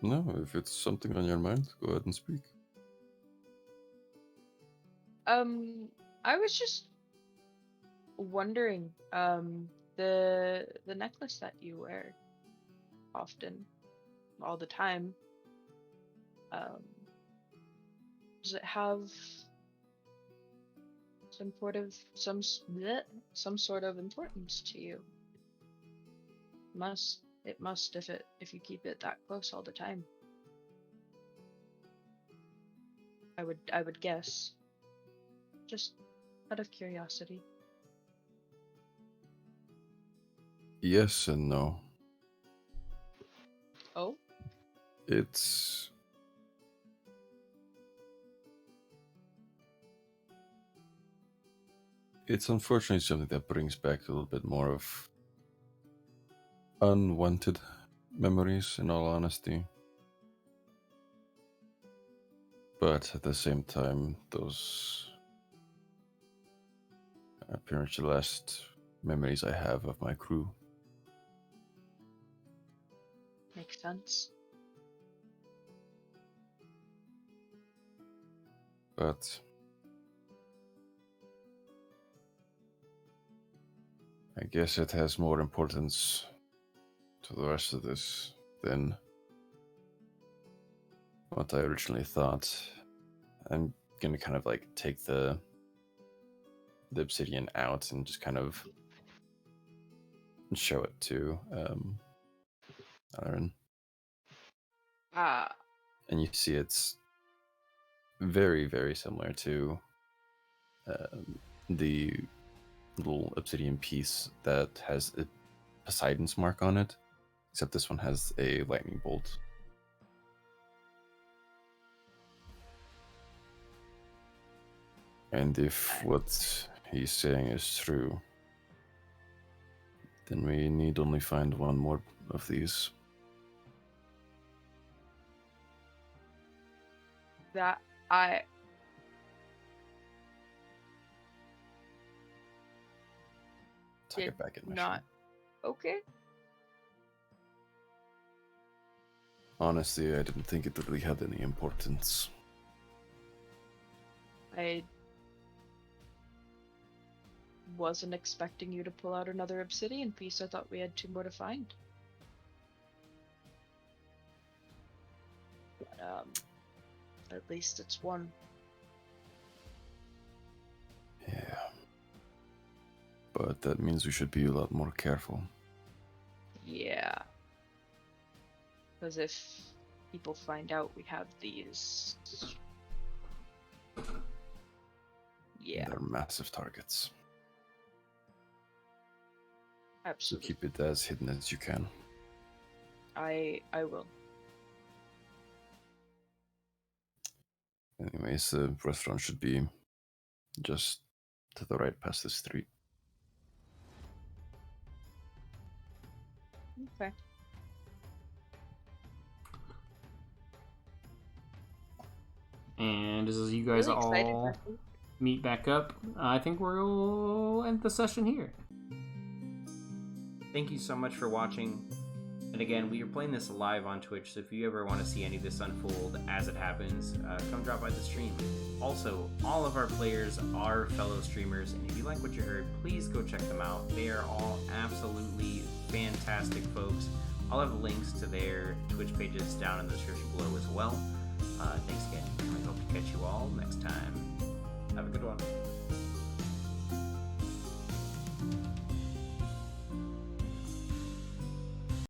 No, if it's something on your mind, go ahead and speak. I was just wondering, the necklace that you wear often, all the time, does it have some sort of importance to you? It must if you keep it that close all the time. I would guess. Just out of curiosity. Yes and no. Oh? It's unfortunately something that brings back a little bit more of unwanted memories, in all honesty. But at the same time, those are pretty much the last memories I have of my crew. Makes sense. But I guess it has more importance to the rest of this than what I originally thought. I'm gonna kind of like take the obsidian out and just kind of show it to Aaron. Ah. And you see it's very, very similar to the little obsidian piece that has a Poseidon's mark on it, except this one has a lightning bolt. And if what he's saying is true, then we need only find one more of these. That I Tuck did it back in my not. shirt. Okay. Honestly, I didn't think it really had any importance. I wasn't expecting you to pull out another obsidian piece. I thought we had 2 more to find. But, at least it's 1. Yeah. But that means we should be a lot more careful. Yeah. Because if people find out we have these... Yeah, They're massive targets. So absolutely. keep it as hidden as you can. I will. Anyways, the restaurant should be just to the right past the street. Okay. And as you guys Really excited all for food. meet back up, I think we'll end the session here. Thank you so much for watching. And again, we are playing this live on Twitch, so if you ever want to see any of this unfold as it happens, come drop by the stream. Also, all of our players are fellow streamers, and if you like what you heard, please go check them out. They are all absolutely fantastic folks. I'll have links to their Twitch pages down in the description below as well. Thanks again, and we hope to catch you all next time. Have a good one.